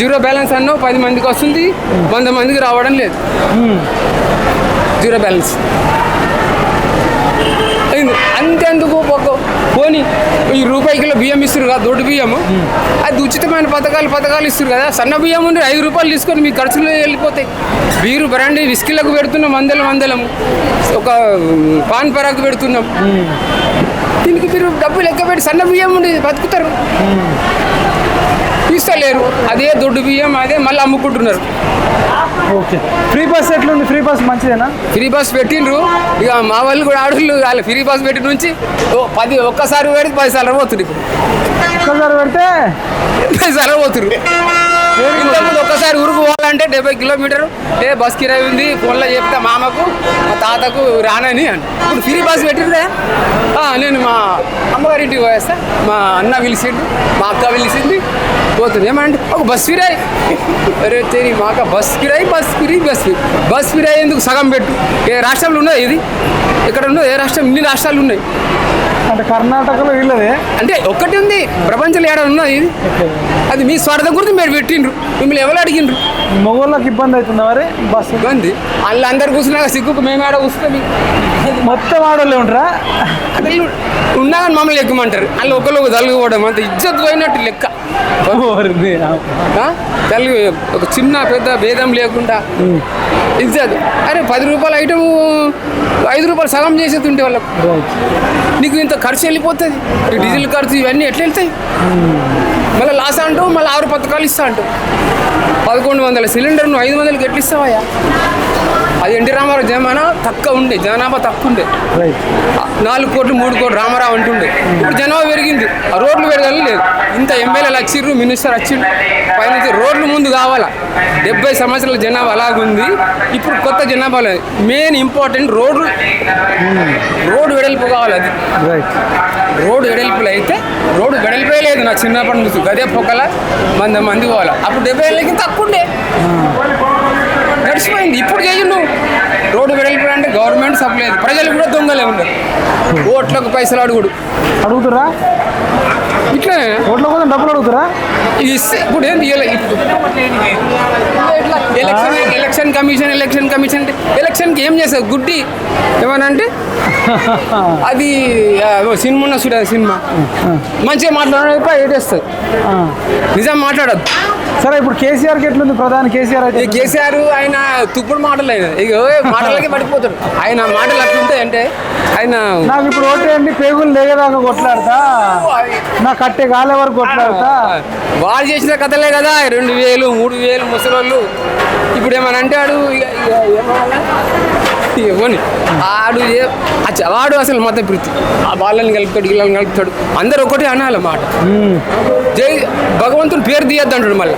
0 బ్యాలెన్స్ అన్నావు 10 మందికి వస్తుంది, 100 మందికి రావడం లేదు. 0 బ్యాలెన్స్ అంతెందుకు పోనీ ఈ రూపాయికిలో బియ్యం ఇస్తారు కదా, దొడ్డు బియ్యము, అది ఉచితమైన పథకాలు ఇస్తారు కదా. సన్న బియ్యం ఉండి 5 రూపాయలు తీసుకొని మీ ఖర్చులో వెళ్ళిపోతాయి. బీరు బ్రాండీ విస్కీలకు పెడుతున్నాం వందలము, ఒక పాన్ పరాకు పెడుతున్నాం. దీనికి మీరు డబ్బులు లెక్క పెట్టి సన్న బియ్యం ఉండి బతుకుతారు. ఇస్తలేరు. అదే దొడ్డు బియ్యం అదే మళ్ళీ అమ్ముకుంటున్నారు. ఓకే, ఫ్రీ బస్ ఎట్లుంది? ఫ్రీ బస్ మంచిదేనా? ఫ్రీ బస్ పెట్టిండ్రు. ఇక మా వాళ్ళు కూడా ఆడవాళ్ళు వాళ్ళు ఫ్రీ బస్ పెట్టిన నుంచి ఒక్కసారి పెడితే 10 సార్లు పోతున్నారు. ఇప్పుడు ఒక్కసారి పెడితే 10 సార్లు పోతున్నారు. ఇంతకుముందు ఒక్కసారి ఊరుకు పోవాలంటే 70 కిలోమీటరు బస్ కిరాయి ఉంది, ఫోన్లో చెప్తే మామకు మా తాతకు రానని అని. ఇప్పుడు ఫ్రీ బస్ పెట్టిందే. నేను మా అమ్మగారింటికి పోయేస్తా, మా అన్న పిలిచిండు, మా అక్క పిలిచింది, పోతుంది. ఏమంటే ఒక బస్ కిరాయి. అరే తెరి మాక బస్ కిరాయి బస్ కిరాయి ఎందుకు సగం పెట్టు. ఏ రాష్ట్రంలో ఉన్నది ఇది? ఎక్కడ ఉన్నది? ఏ రాష్ట్రం? ఇన్ని రాష్ట్రాలు ఉన్నాయి. అంటే కర్ణాటకలో వీళ్ళదే అంటే ఒక్కటి ఉంది, ప్రపంచంలో ఏడా ఉన్నది ఇది. అది మీ స్వార్థం గురించి మీరు పెట్టిండ్రు. మిమ్మల్ని ఎవరు అడిగిండ్రు? మగవాళ్ళకి ఇబ్బంది అవుతుంది మరి బస్సు ఇబ్బంది. వాళ్ళు అందరు కూర్చున్నాక సిగ్గుకు మేము ఆడ కూర్చున్నాం. మొత్తం ఆడోళ్ళే ఉంటారా? అంటే ఉన్నా కానీ మమ్మల్ని ఎక్కుమంటారు. వాళ్ళు ఒకళ్ళు తలుగుపోవడం అంత ఇజ్జత్ పోయినట్టు లెక్క. తెలుగు ఒక చిన్న పెద్ద భేదం లేకుండా ఇజ్జత్. అరే 10 రూపాయల ఐటమ్ 5 రూపాయలు సగం చేసేది వాళ్ళకు. నీకు ఇంత ఖర్చు వెళ్ళిపోతుంది. డీజిల్ ఖర్చు ఇవన్నీ ఎట్లా వెళ్తాయి? మళ్ళీ లాస్ అంటావు, మళ్ళీ 6 పథకాలు ఇస్తా అంటావు. 1100 సిలిండర్ నువ్వు 500కి ఎట్లా ఇస్తావయ్యా? అది ఎన్టీ రామారావు జమానా తక్కువ ఉండే, జనాభా తక్కువ ఉండే. 4 కోట్లు 3 కోట్లు రామారావు అంటుండే. ఇప్పుడు జనాభా పెరిగింది, ఆ రోడ్లు పెరగాలి లేదు. ఇంత ఎమ్మెల్యేలు వచ్చిర్రు, మినిస్టర్ వచ్చిండు, పైనుంచి రోడ్లు ముందు కావాలా. 70 సంవత్సరాల జనాభా అలాగుంది. ఇప్పుడు కొత్త జనాభా లేదు. మెయిన్ ఇంపార్టెంట్ రోడ్డు వెడల్పు కావాలి. అది రోడ్డు వెడల్పులో అయితే రోడ్డు వెడల్పే లేదు. నా చిన్నప్పటి నుంచి గదే పొక్కల మంది పోవాలి. అప్పుడు 70 ఏళ్ళకి తక్కువ ఉండే, గడిచిపోయింది. ఇప్పుడు చేయి నువ్వు రోడ్డు వెడల్పు అంటే గవర్నమెంట్ సప్లై. ప్రజలు కూడా దొంగలే ఉన్నారు. ఓట్లకు పైసలు అడుగుతారా? ఇట్లా ఓట్ల కోసం డబ్బులు అడుగుతారా? ఇది ఇస్తే ఇప్పుడు ఏంది? ఎలక్షన్ కమిషన్ అంటే ఎలక్షన్కి ఏం చేస్తారు? గుడ్డి ఏమనంటే అది సినిమా ఉన్న చూడ సినిమా మంచిగా మాట్లాడే ఏటేస్తుంది, నిజం మాట్లాడద్దు. సరే, ఇప్పుడు కేసీఆర్కి ఎట్లుంది? ప్రధాని కేసీఆర్ అయితే కేసీఆర్ ఆయన తుప్పుడు మాటలు, ఆయన ఇక మాటలకే పడిపోతాడు. ఆయన మాటలు అట్లుంటాయి అంటే ఆయన నాకు ఇప్పుడు ఓటేయండి పేగులు లేగదాకా కొట్లాడతా, నా కట్టే కాలే వరకు కొట్లాడతా. వాళ్ళు చేసిన కథలే కదా 2000 3000 ముసలోళ్ళు. ఇప్పుడు ఏమని అంటాడు ఇవ్వని వాడు అసలు మత ప్రీతి. వాళ్ళని కలుపుతాడు, వీళ్ళని కలుపుతాడు. అందరు ఒకటి అనాలన్నమాట. భగవంతుని పేరు తీయద్దు అంటాడు. మళ్ళీ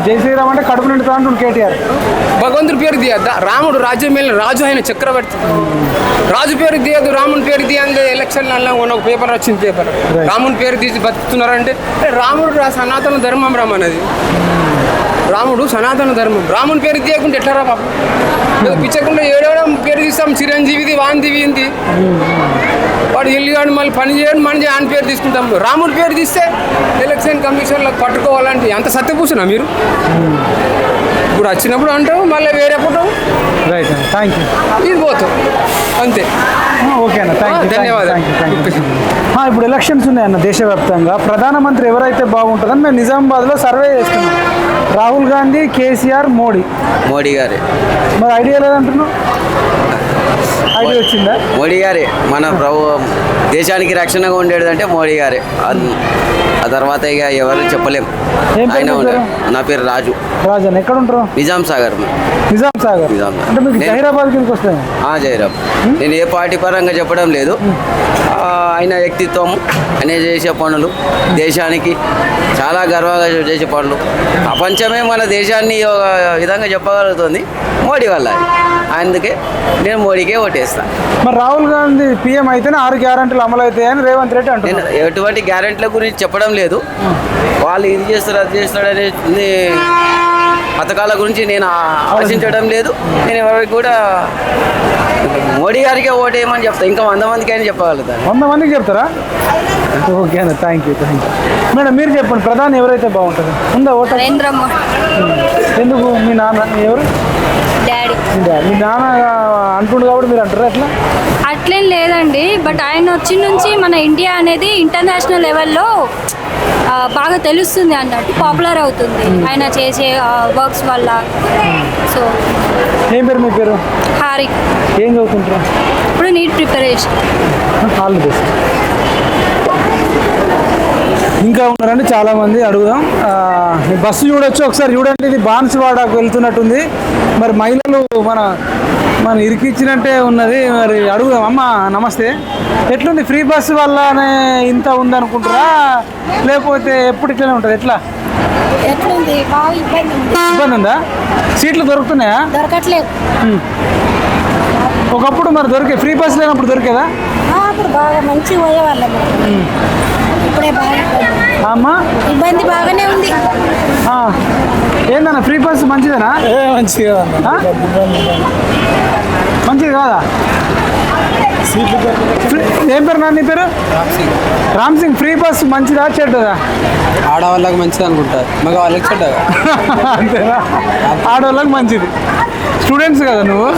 జై శ్రీరామ్ అంటే కడుపు నిండుతా అంటుండు కేటీఆర్. భగవంతుని పేరు తీయద్దా? రాముడు రాజ్యం వెళ్ళిన రాజు, ఆయన చక్రవర్తి. రాజు పేరు తీయద్దు, రాముని పేరు తీయండి. ఎలక్షన్లలో ఒక పేపర్ వచ్చింది, పేపర్ రాముని పేరు తీసి బతుకుతున్నారంటే రాముడు సనాతన ధర్మం రమ్మన్నది. రాముడు సనాతన ధర్మం. రాముని పేరు తీయకుంటే ఎట్లా రా పాపం? పిచ్చకుండా ఏడవడం పేరు తీస్తాం. చిరంజీవిది వాంతివి ఇంది. వాడు వెళ్ళి మళ్ళీ పని చేయడం మన ఆయన పేరు తీసుకుంటాం. రాముడి పేరు తీస్తే ఎలక్షన్ కమిషన్లో పట్టుకోవాలంటే అంత సత్యపూసనా మీరు? ఇప్పుడు వచ్చినప్పుడు అంటావు, మళ్ళీ వేరే పుట్టవు, రైట్, థ్యాంక్ యూ. ఇది పోతావు అంతే. ఓకేనా, ధన్యవాదాలు. ఇప్పుడు ఎలక్షన్స్ ఉన్నాయన్న దేశవ్యాప్తంగా. ప్రధానమంత్రి ఎవరైతే బాగుంటుందని మేము నిజామాబాద్లో సర్వే చేస్తున్నాం. రాహుల్ గాంధీ, కేసీఆర్, మోడీ. మోడీ గారే. మరి ఐడియా లేదంటున్నావు? ఐడియా వచ్చిందా? మోడీ గారే మన దేశానికి రక్షణగా ఉండేదంటే మోడీ గారే. ఆ తర్వాత ఇక ఎవరు చెప్పలేం. ఏం పేరు ఆయన మీ ఉన్నారు. పేరు? నా పేరు రాజు. రాజన్, ఎక్కడ ఉంటారు? నిజాం సాగర్. నిజాం సాగర్. నిజాం. అంటే మీకు నేను- హైదరాబాద్ కిందకి వస్తాయి. జయరామ్. నేను ఏ పార్టీ పరంగా చెప్పడం లేదు. ఆయన వ్యక్తిత్వం, ఆయన చేసే పనులు దేశానికి చాలా గర్వంగా చేసే పనులు. ప్రపంచమే మన దేశాన్ని ఒక విధంగా చెప్పగలుగుతుంది మోడీ వల్ల. అందుకే నేను మోడీకే ఓటేస్తాను. మరి రాహుల్ గాంధీ పీఎం అయితేనే 6 గ్యారెంటీలు అమలు అవుతాయని రేవంత్ రెడ్డి నేను అంటున్నారు. ఎటువంటి గ్యారెంటీల గురించి చెప్పడం లేదు. వాళ్ళు ఇది చేస్తారు అది చేస్తాడు అనే పథకాల గురించి నేను ఆశించడం లేదు. నేను ఎవరికి కూడా మోడీ గారికే ఓటేయమని చెప్తాను. ఇంకా 100 మందికి అయినా చెప్పగలుగుతాను. 100 మందికి చెప్తారా? ఓకేనా, థ్యాంక్ యూ. మేడం మీరు చెప్పండి, ప్రధాని ఎవరైతే బాగుంటుంది? ఉందా ఓటు? నరేంద్ర మోడీ. ఎందుకు? మీ నాన్న ఎవరు? డాడీ. మీ నాన్న అంటుండు కాబట్టి మీరు అంటారా ఎట్లా? అట్లేం లేదండి, బట్ ఆయన వచ్చి నుంచి మన ఇండియా అనేది ఇంటర్నేషనల్ లెవెల్లో బాగా తెలుస్తుంది అన్నట్టు, పాపులర్ అవుతుంది ఆయన చేసే వర్క్స్ వల్ల. సో ఏం పేరు మీ పేరు? హారిక్. ఏం చదువుకుంటారు? ఇప్పుడు neat preparation. All the best. ఇంకా ఉన్నారండి చాలామంది, అడుగుదాం. ఈ బస్సు చూడొచ్చు, ఒకసారి చూడండి. ఇది బాన్సువాడకు వెళ్తున్నట్టుంది. మరి మహిళలు మన ఇరికిచ్చినట్టే ఉన్నది. మరి అడుగుదాం. అమ్మ నమస్తే, ఎట్లుంది? ఫ్రీ బస్సు వల్లనే ఇంత ఉందనుకుంటారా, లేకపోతే ఎప్పుడు ఇట్లనే ఉంటుంది? ఎట్లా ఎట్లుంది? బాగా ఇబ్బంది ఉంది. ఇబ్బంది ఉందా? సీట్లు దొరుకుతున్నాయా? దొరకట్లేదు. ఒకప్పుడు మరి దొరికే, ఫ్రీ బస్సు లేనప్పుడు దొరికేదా? అప్పుడు బాగా మంచిగా పోయేవాళ్ళం. ఇప్పుడే బాగా అమ్మ ఇబ్బంది బాగానే ఉంది. ఏందన్నా ఫ్రీ బస్ మంచిదేనా? మంచిగా మంచిది కాదా? ఏం పేరు నాన్న నీ పేరు? రామ్ సింగ్. ఫ్రీ బస్ మంచిదా చెడ్డదా? ఆడవాళ్ళకి మంచిది అనుకుంటారు, మగ వాళ్ళకి చెడ్డగా. అంతేనా? ఆడవాళ్ళకి మంచిది. స్టూడెంట్స్ కదా నువ్వు?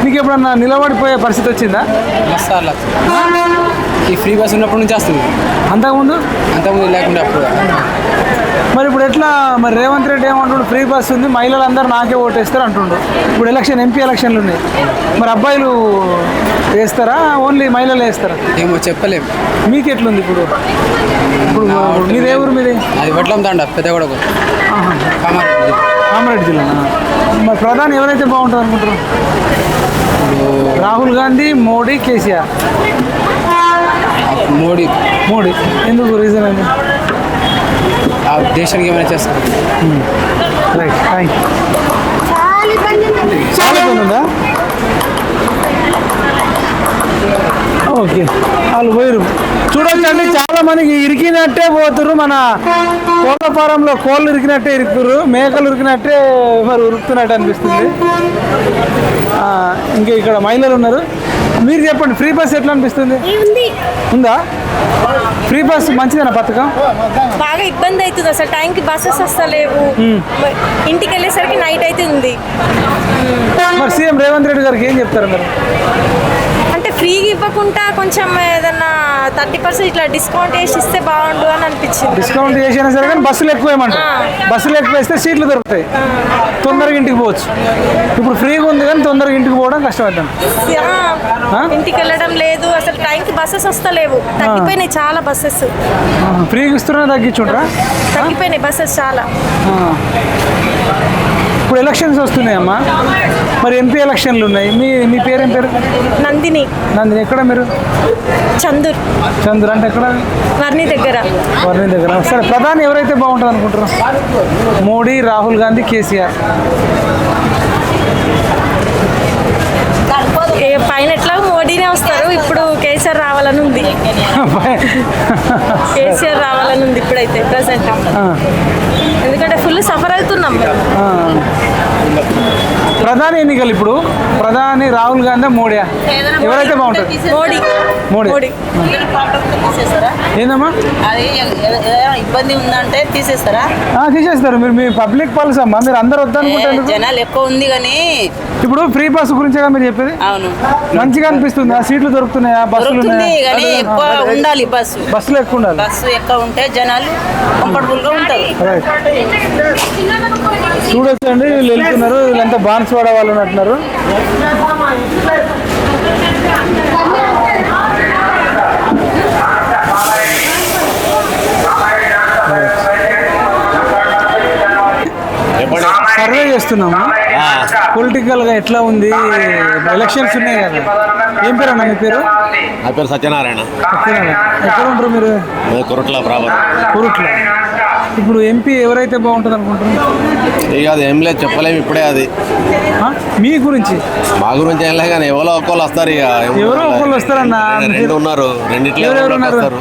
నీకు ఎప్పుడన్నా నిలబడిపోయే పరిస్థితి వచ్చిందా? మస్తార్లు ఈ ఫ్రీ బస్ ఉన్నప్పటి నుంచి వస్తుంది. అంతకుముందు లేకుండా అప్పుడు. మరి ఇప్పుడు ఎట్లా? మరి రేవంత్ రెడ్డి ఏమంటుండు? ఫ్రీ బస్ ఉంది, మహిళలందరూ నాకే ఓటేస్తారు అంటుండు. ఇప్పుడు ఎంపీ ఎలక్షన్లు ఉన్నాయి. మరి అబ్బాయిలు వేస్తారా, ఓన్లీ మహిళలు వేస్తారా? ఏమో చెప్పలేము. మీకు ఎట్లుంది ఇప్పుడు? మీదే ఊరు మీది? అది వడ్లం తాండ పెద్దగొడకు, కామారెడ్డి జిల్లా. మరి ప్రధాని ఎవరైతే బాగుంటుంది అనుకుంటారు? రాహుల్ గాంధీ, మోడీ, కేసీఆర్. మోడీ ఎందుకు? రీజన్ అండి? ఆ దేశానికి ఏమైనా చేస్తారు. Right, thank you. చాలా ఇబ్బంది ఉందా? ఓకే, వాళ్ళు పోయారు. చూడొచ్చండి, చాలా మందికి ఇరికినట్టే పోతురు. మన కోళ్ళ ఫారంలో కోళ్ళు ఇరికినట్టే ఇరుకురు, మేకలు ఇరికినట్టే మరి ఉరుకుతున్నట్టు అనిపిస్తుంది. ఇంకా ఇక్కడ మహిళలు ఉన్నారు. మీరు చెప్పండి, ఫ్రీ బస్ ఎట్లా అనిపిస్తుంది? ఉందా? ఫ్రీ బస్ మంచిదేనా పథకం? బాగా ఇబ్బంది అవుతుంది అసలు, టైంకి బస్సెస్ వస్తలేవు. ఇంటికి వెళ్ళేసరికి నైట్ అయితే ఉంది. మరి సీఎం రేవంత్ రెడ్డి గారికి ఏం చెప్తారు మీరు? అంటే ఫ్రీగా ఇవ్వకుండా కొంచెం ఏదన్నా 30% ఇట్లా డిస్కౌంట్ వేసి ఇస్తే బాగుండు అని అనిపించింది. డిస్కౌంట్ చేసినా సరే కానీ బస్సులు ఎక్కువ వేయమంటారు. బస్సులు ఎక్కువ వేస్తే సీట్లు దొరుకుతాయి, తొందరగా ఇంటికి పోవచ్చు. ఇప్పుడు ఫ్రీగా ఉంది కానీ తొందరగా ఇంటికి పోవడం కష్టమవుతుంది. ఇంటికి వెళ్ళడం లేదు అసలు, టైంకి బస్సెస్ వస్తలేవు. తగ్గిపోయినాయి చాలా బస్సెస్. ఫ్రీగా ఇస్తున్నా తగ్గించుంటారా? తగ్గిపోయినాయి బస్సెస్ చాలా. ఇప్పుడు ఎలక్షన్స్ వస్తున్నాయమ్మా, మరి ఎంపీ ఎలక్షన్లు ఉన్నాయి. మీ పేరు ఏం పేరు? నందిని. నందిని. ఎక్కడ మీరు? చందూర్ అంటే ఎక్కడ? వర్ణి దగ్గర. సరే, ప్రధాని ఎవరైతే బాగుంటుంది అనుకుంటారు? మోడీ, రాహుల్ గాంధీ, కేసీఆర్. పైన ఎట్లా మోడీనే వస్తారు. ఇప్పుడు కేసీఆర్ రావాలని ఉంది. కేసీఆర్ రావాలని ఉంది ఇప్పుడైతే ప్రెసెంట్. ఎందుకంటే ఫుల్ సఫర్ అవుతున్నాం మేము. ప్రధాని ఎన్నికలు ఇప్పుడు ప్రధాని రాహుల్ గాంధీ మోడీ ఎవరైతే బాగుంటుంది? మోడీ ఏందమ్మా అది ఏదైనా ఇబ్బంది ఉందంటే తీసేస్తారా? తీసేస్తారు. మీరు మీ పబ్లిక్ పాలసీ అమ్మా, మీరు అందరు వద్దనుకుంటారు. జనాలు ఎక్కువ ఉంది కానీ ఇప్పుడు ఫ్రీ బస్ గురించే మీరు చెప్పేది. అవును, మంచిగా అనిపిస్తుంది. ఆ సీట్లు దొరుకుతున్నాయా? బస్సులు దొరుకుతుంది కానీ ఎక్కువ ఉండాలి. బస్సులు ఎక్కువ ఉండాలి. బస్సు ఎక్కువ ఉంటే జనాలు కంఫర్టబుల్ గా ఉంటారు. చూడొచ్చండి, వీళ్ళు వెళ్తున్నారు. వీళ్ళంతా బాన్స్వాడ వాళ్ళు ఉన్నట్టున్నారు. సర్వే చేస్తున్నాము పొలిటికల్ గా ఎట్లా ఉంది. ఎలక్షన్స్ ఉన్నాయి కదా. ఏం పేరు అన్న మీ పేరు? నా పేరు సత్యనారాయణ. ఎక్కడ ఉంటారు మీరు? కొరట్ల ప్రాపర్. కొరట్ల. ఇప్పుడు ఎంపీ ఎవరైతే బాగుంటుంది అనుకుంటున్నారు? ఇక అది ఏం లేదు, చెప్పలేము ఇప్పుడే. అది మీ గురించి? మా గురించి ఏం లేదు కానీ ఎవరో ఒక్కళ్ళు వస్తారు. ఇక ఎవరో ఒకళ్ళు వస్తారన్న. రెండు ఉన్నారు, రెండిట్లో వస్తారు.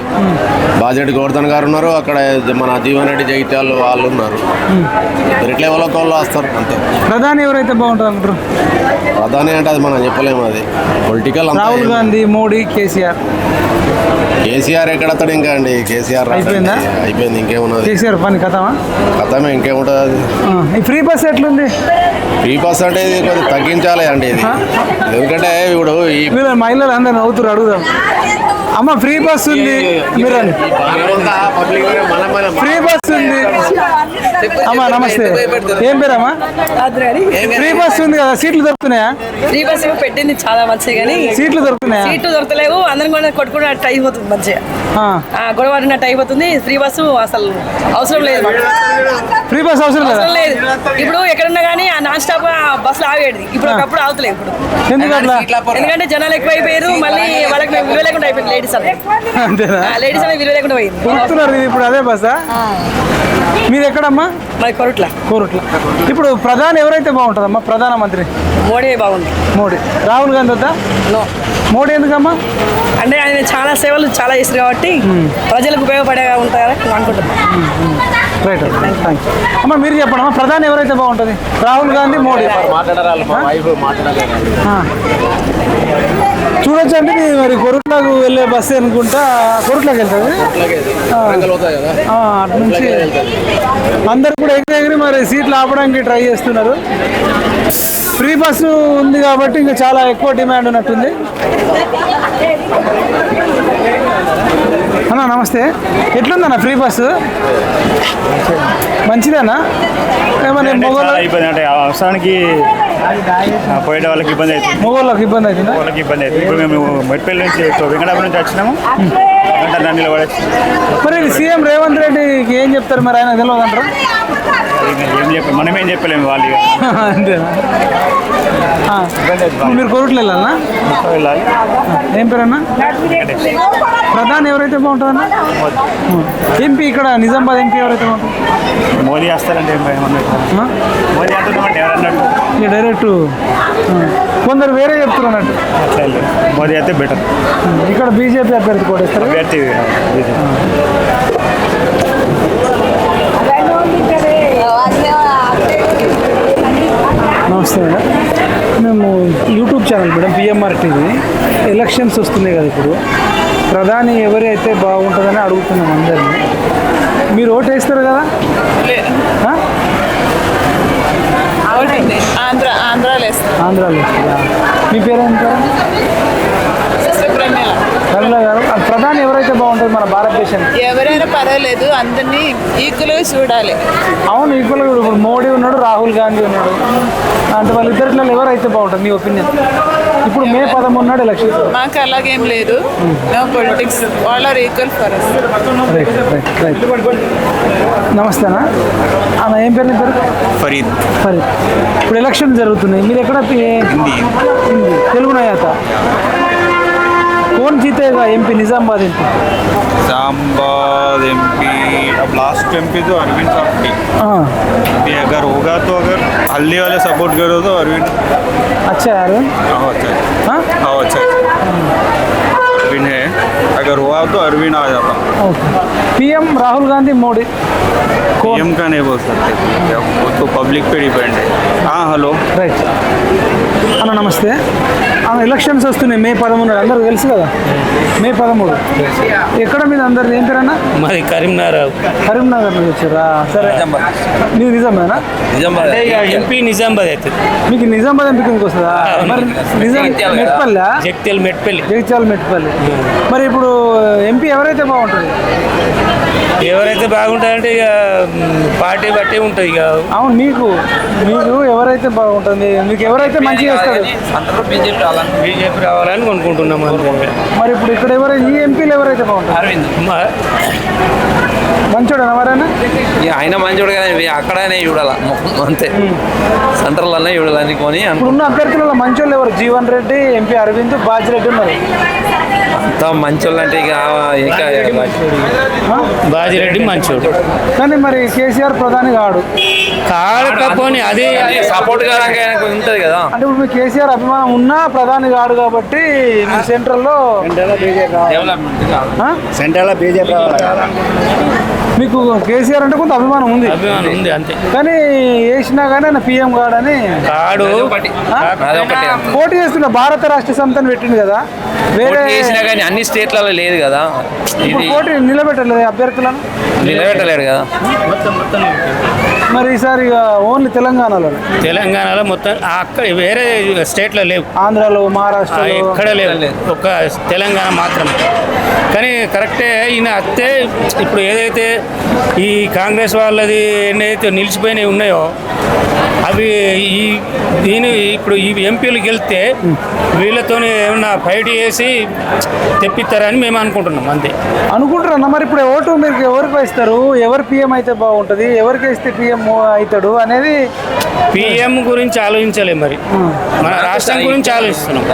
బాజెట్ గోవర్ధన్ గారు ఉన్నారు, అక్కడ మన జీవన్ రెడ్డి జగిత్యాలు వాళ్ళు ఉన్నారు. ఇట్లా ఎవరో ఒకళ్ళు వస్తారు అంతే. ప్రధాని ఎవరైతే బాగుంటుంది అంటారు? ప్రధాని అంటే అది మనం చెప్పలేము. అది పొలిటికల్. రాహుల్ గాంధీ, మోడీ, కేసీఆర్. కేసీఆర్ ఎక్కడతాడు ఇంకా అండి? కేసీఆర్ అయిపోయిందా? అయిపోయింది. ఇంకేమున్నది? కేసీఆర్ పని కథమా? కథమే, ఇంకేముంటుంది అది. ఈ ఫ్రీ బస్ ఎట్లుంది? ఫ్రీ బస్ అంటే ఇది కొద్దిగా తగ్గించాలి అండి ఇది. ఎందుకంటే ఇప్పుడు ఈ మహిళలు అందరూ అవుతారు. అడుగుదాం అమ్మ, ఫ్రీ బస్ ఉంది. మీరు ఫ్రీ బస్ ఉంది అమ్మా. నమస్తే, ఏం పేరమ్మా? ఫ్రీ బస్ ఉంది కదా, సీట్లు దొరుకుతున్నాయా? ఫ్రీ బస్ పెట్టింది చాలా మంచిగా కానీ సీట్లు దొరుకుతున్నాయా? సీట్లు దొరకలేవు. అందరం కూడా కొట్టుకున్నట్టు అయిపోతుంది. మంచిగా గొడవ పడినట్టు అయిపోతుంది. ఫ్రీ బస్సు అసలు అవసరం లేదు. ఫ్రీ బస్ అవసరం లేదు. ఇప్పుడు ఎక్కడున్నా కానీ ఆ నాన్ స్టాప్ బస్సులు ఆగేది. ఇప్పుడు ఒకప్పుడు ఆగుతలేదు. ఇప్పుడు ఎందుకంటే జనాలు ఎక్కువైపోయారు. మళ్ళీ వాళ్ళకి విలువ లేకుండా అయిపోయింది. లేడీస్ లేడీస్ అనేది విలువ లేకుండా పోయింది. ఇప్పుడు అదే బస్సా? మీరు ఎక్కడమ్మా? మరి కొరట్ల. ఇప్పుడు ప్రధాని ఎవరైతే బాగుంటుందమ్మా? ప్రధానమంత్రి మోడీ బాగుంది. మోడీ. రాహుల్ గాంధీ వద్దా? మోడీ ఎందుకమ్మా? అంటే ఆయన చాలా సేవలు చాలా చేస్తారు కాబట్టి ప్రజలకు ఉపయోగపడే ఉంటారని అనుకుంటున్నాను. రైట్, థ్యాంక్ యూ అమ్మ. మీరు చెప్పండి అమ్మా, ప్రధాని ఎవరైతే బాగుంటుంది? రాహుల్ గాంధీ, మోడీ? చూడొచ్చండి. మరి కొరట్లకు వెళ్ళే బస్సు అనుకుంటా. కొరట్లకు వెళ్తుంది అటు నుంచి. అందరు కూడా ఎగిరి మరి సీట్లు ఆపడానికి ట్రై చేస్తున్నారు. ఫ్రీ బస్సు ఉంది కాబట్టి ఇంకా చాలా ఎక్కువ డిమాండ్ ఉన్నట్టుంది. అన్న నమస్తే, ఎట్లుందన్న ఫ్రీ బస్సు? మంచిదేనా? ఏమన్నా ఇబ్బంది అంటే అవసరానికి పోయే వాళ్ళకి ఇబ్బంది అవుతుంది. మొగోళ్ళకి ఇబ్బంది అవుతుంది. వాళ్ళకి ఇబ్బంది అవుతుంది. ఇప్పుడు మేము మెట్పల్లి నుంచి వెంకటాపురం నుంచి వచ్చినాము. దానిలో మరి సీఎం రేవంత్ రెడ్డికి ఏం చెప్తారు? మరి ఆయన తెలియదు అంటారు. ఏం చెప్పారు? మనమేం చెప్పలేము. వాళ్ళు అంతేనా? మీరు కొరట్లు వెళ్ళాలన్నా? వెళ్ళాలి. ఏం పేరన్నా? ప్రధాని ఎవరైతే బాగుంటుందన్నా? ఎంపీ ఇక్కడ నిజామాబాద్ ఎంపీ ఎవరైతే బాగుంటుంది? మోదీ వస్తారంటే మోదీ అంటున్నామంటే ఎవరన్నట్టు ఇక డైరెక్ట్ కొందరు వేరే చెప్తారు అన్నట్టు. మోదీ అయితే బెటర్. ఇక్కడ బీజేపీ అభ్యర్థి కూడా ఇస్తారు. అభ్యర్థి నమస్తే మేడం, మేము YouTube channel madam PMR TV. Elections వస్తున్నాయి కదా, ఇప్పుడు ప్రధాని ఎవరైతే బాగుంటుందని అడుగుతున్నాం అందరినీ. మీరు ఓటు వేస్తారు కదా? ఆంధ్రాలో వేస్తారు. ఆంధ్రాలో వేస్తారా? మీ పేరేం పేరు? రమీలా గారు. ప్రధాని ఎవరైతే బాగుంటుంది మన భారతదేశానికి? ఎవరైనా పర్వాలేదు, అందరినీ ఈక్వల్గా చూడాలి. అవును, ఈక్వల్గా. ఇప్పుడు మోడీ ఉన్నాడు, రాహుల్ గాంధీ ఉన్నాడు. అంటే వాళ్ళిద్దరిలో ఎవరైతే బాగుంటుంది మీ ఒపీనియన్? ఇప్పుడు మే 13 నాడు ఎలక్షన్. మాకు అలాగేం లేదు. No politics, all are equal for us. నమస్తేనా అన్న, ఏం పేరు? నీ పేరు? ఫరీద్. ఫరీద్. ఇప్పుడు ఎలక్షన్ జరుగుతున్నాయి, మీరు ఎక్కడ? హిందీ. తెలుగు నయాత. कौन जीतेगा MP Nizamabad MP? Nizamabad MP अब लास्ट एमपी तो अरविंद साहब थी। अभी अगर होगा तो अगर हल्दी वाले सपोर्ट करो तो अरविंद अच्छा है। अरविंद अच्छा है। हाँ अच्छा है। अरविंद है, अगर हुआ तो अरविंद आ जाता। Okay. PM Rahul Gandhi Modi PM का नहीं बोल सकते, वो तो पब्लिक पे डिपेंड है। हाँ हेलो రైట్ అన్న నమస్తే అన్న ఎలక్షన్స్ వస్తున్నాయి మే 13 అందరూ తెలుసు కదా మే 13 ఎక్కడ మీద అందరు ఏం పేరన్నా మాది కరీంనగర్ నుంచి వచ్చారా సరే మీరు నిజామేనా అంటే ఇక ఎంపీ నిజామాబాద్ అవుతుంది మీకు నిజామాబాద్ ఎంపీ కిందకి వస్తుందా మరి మెట్పల్లి జగిత్యాల మెట్పల్లి మరి ఇప్పుడు ఎంపీ ఎవరైతే బాగుంటుంది ఎవరైతే బాగుంటుందంటే ఇక పార్టీ బట్టి ఉంటుంది ఇక అవును మీకు ఎవరైతే బాగుంటుంది మీకు ఎవరైతే మంచిగా చేస్తారు బీజేపీ రావాలని అనుకుంటున్నాం అంతే. మరి ఇప్పుడు ఇక్కడ ఈ ఎంపీలు ఎవరైతే బాగుంటారు మంచోడేనా ఎవరైనా ఆయన మంచోడు కదా అక్కడనే చూడాల అంతే సెంటర్లోనే చూడాలనుకొని ఇప్పుడున్న అభ్యర్థులలో మంచోళ్ళు ఎవరు జీవన్ రెడ్డి ఎంపీ అరవింద్ బాజిరెడ్డి ఉన్నారు అంత మంచోళ్ళు అంటే ఇక బాజిరెడ్డి మంచోడు కానీ మరి కేసీఆర్ ప్రధాని కాకపోని అదే సపోర్ట్ కాడానికి ఆయనకు ఉంటుంది కదా. అంటే ఇప్పుడు మీకు కేసీఆర్ అభిమానం ఉన్నా ప్రధాని కాడు కాబట్టి మీ సెంట్రల్లో సెంట్రల్ బీజేపీ మీకు కేసీఆర్ అంటే కొంత అభిమానం ఉంది అంతే కానీ వేసినా కానీ ఆయన పిఎం కాడని కాడు పోటీ చేస్తున్న భారత రాష్ట్ర సమితిని పెట్టింది కదా వేరే చేసినా కానీ అన్ని స్టేట్లలో లేదు కదా ఇది పోటీ నిలబెట్టలేదు అభ్యర్థులను నిలబెట్టలేడు కదా. మరి ఈసారి ఓన్లీ తెలంగాణలో మొత్తం అక్కడ వేరే స్టేట్లో లేవు ఆంధ్రాలో మహారాష్ట్రలో ఎక్కడ లేవు ఒక తెలంగాణ మాత్రమే కానీ కరెక్టే ఈయన అత్తే ఇప్పుడు ఏదైతే ఈ కాంగ్రెస్ వాళ్ళది ఏదైతే నిలిచిపోయినవి ఉన్నాయో అవి ఇప్పుడు ఈ ఎంపీలు గెలిస్తే వీళ్ళతో ఏమన్నా ఫైట్ చేసి తెప్పిస్తారని మేము అనుకుంటున్నాం అంతే అనుకుంటారన్న మరి ఇప్పుడు ఓటు మీరు ఎవరికి వేస్తారు ఎవరు పిఎం అయితే బాగుంటుంది ఎవరికి వేస్తే పిఎం అవుతాడు అనేది పిఎం గురించి ఆలోచించలేము మరి మన రాష్ట్రం గురించి ఆలోచిస్తున్నాం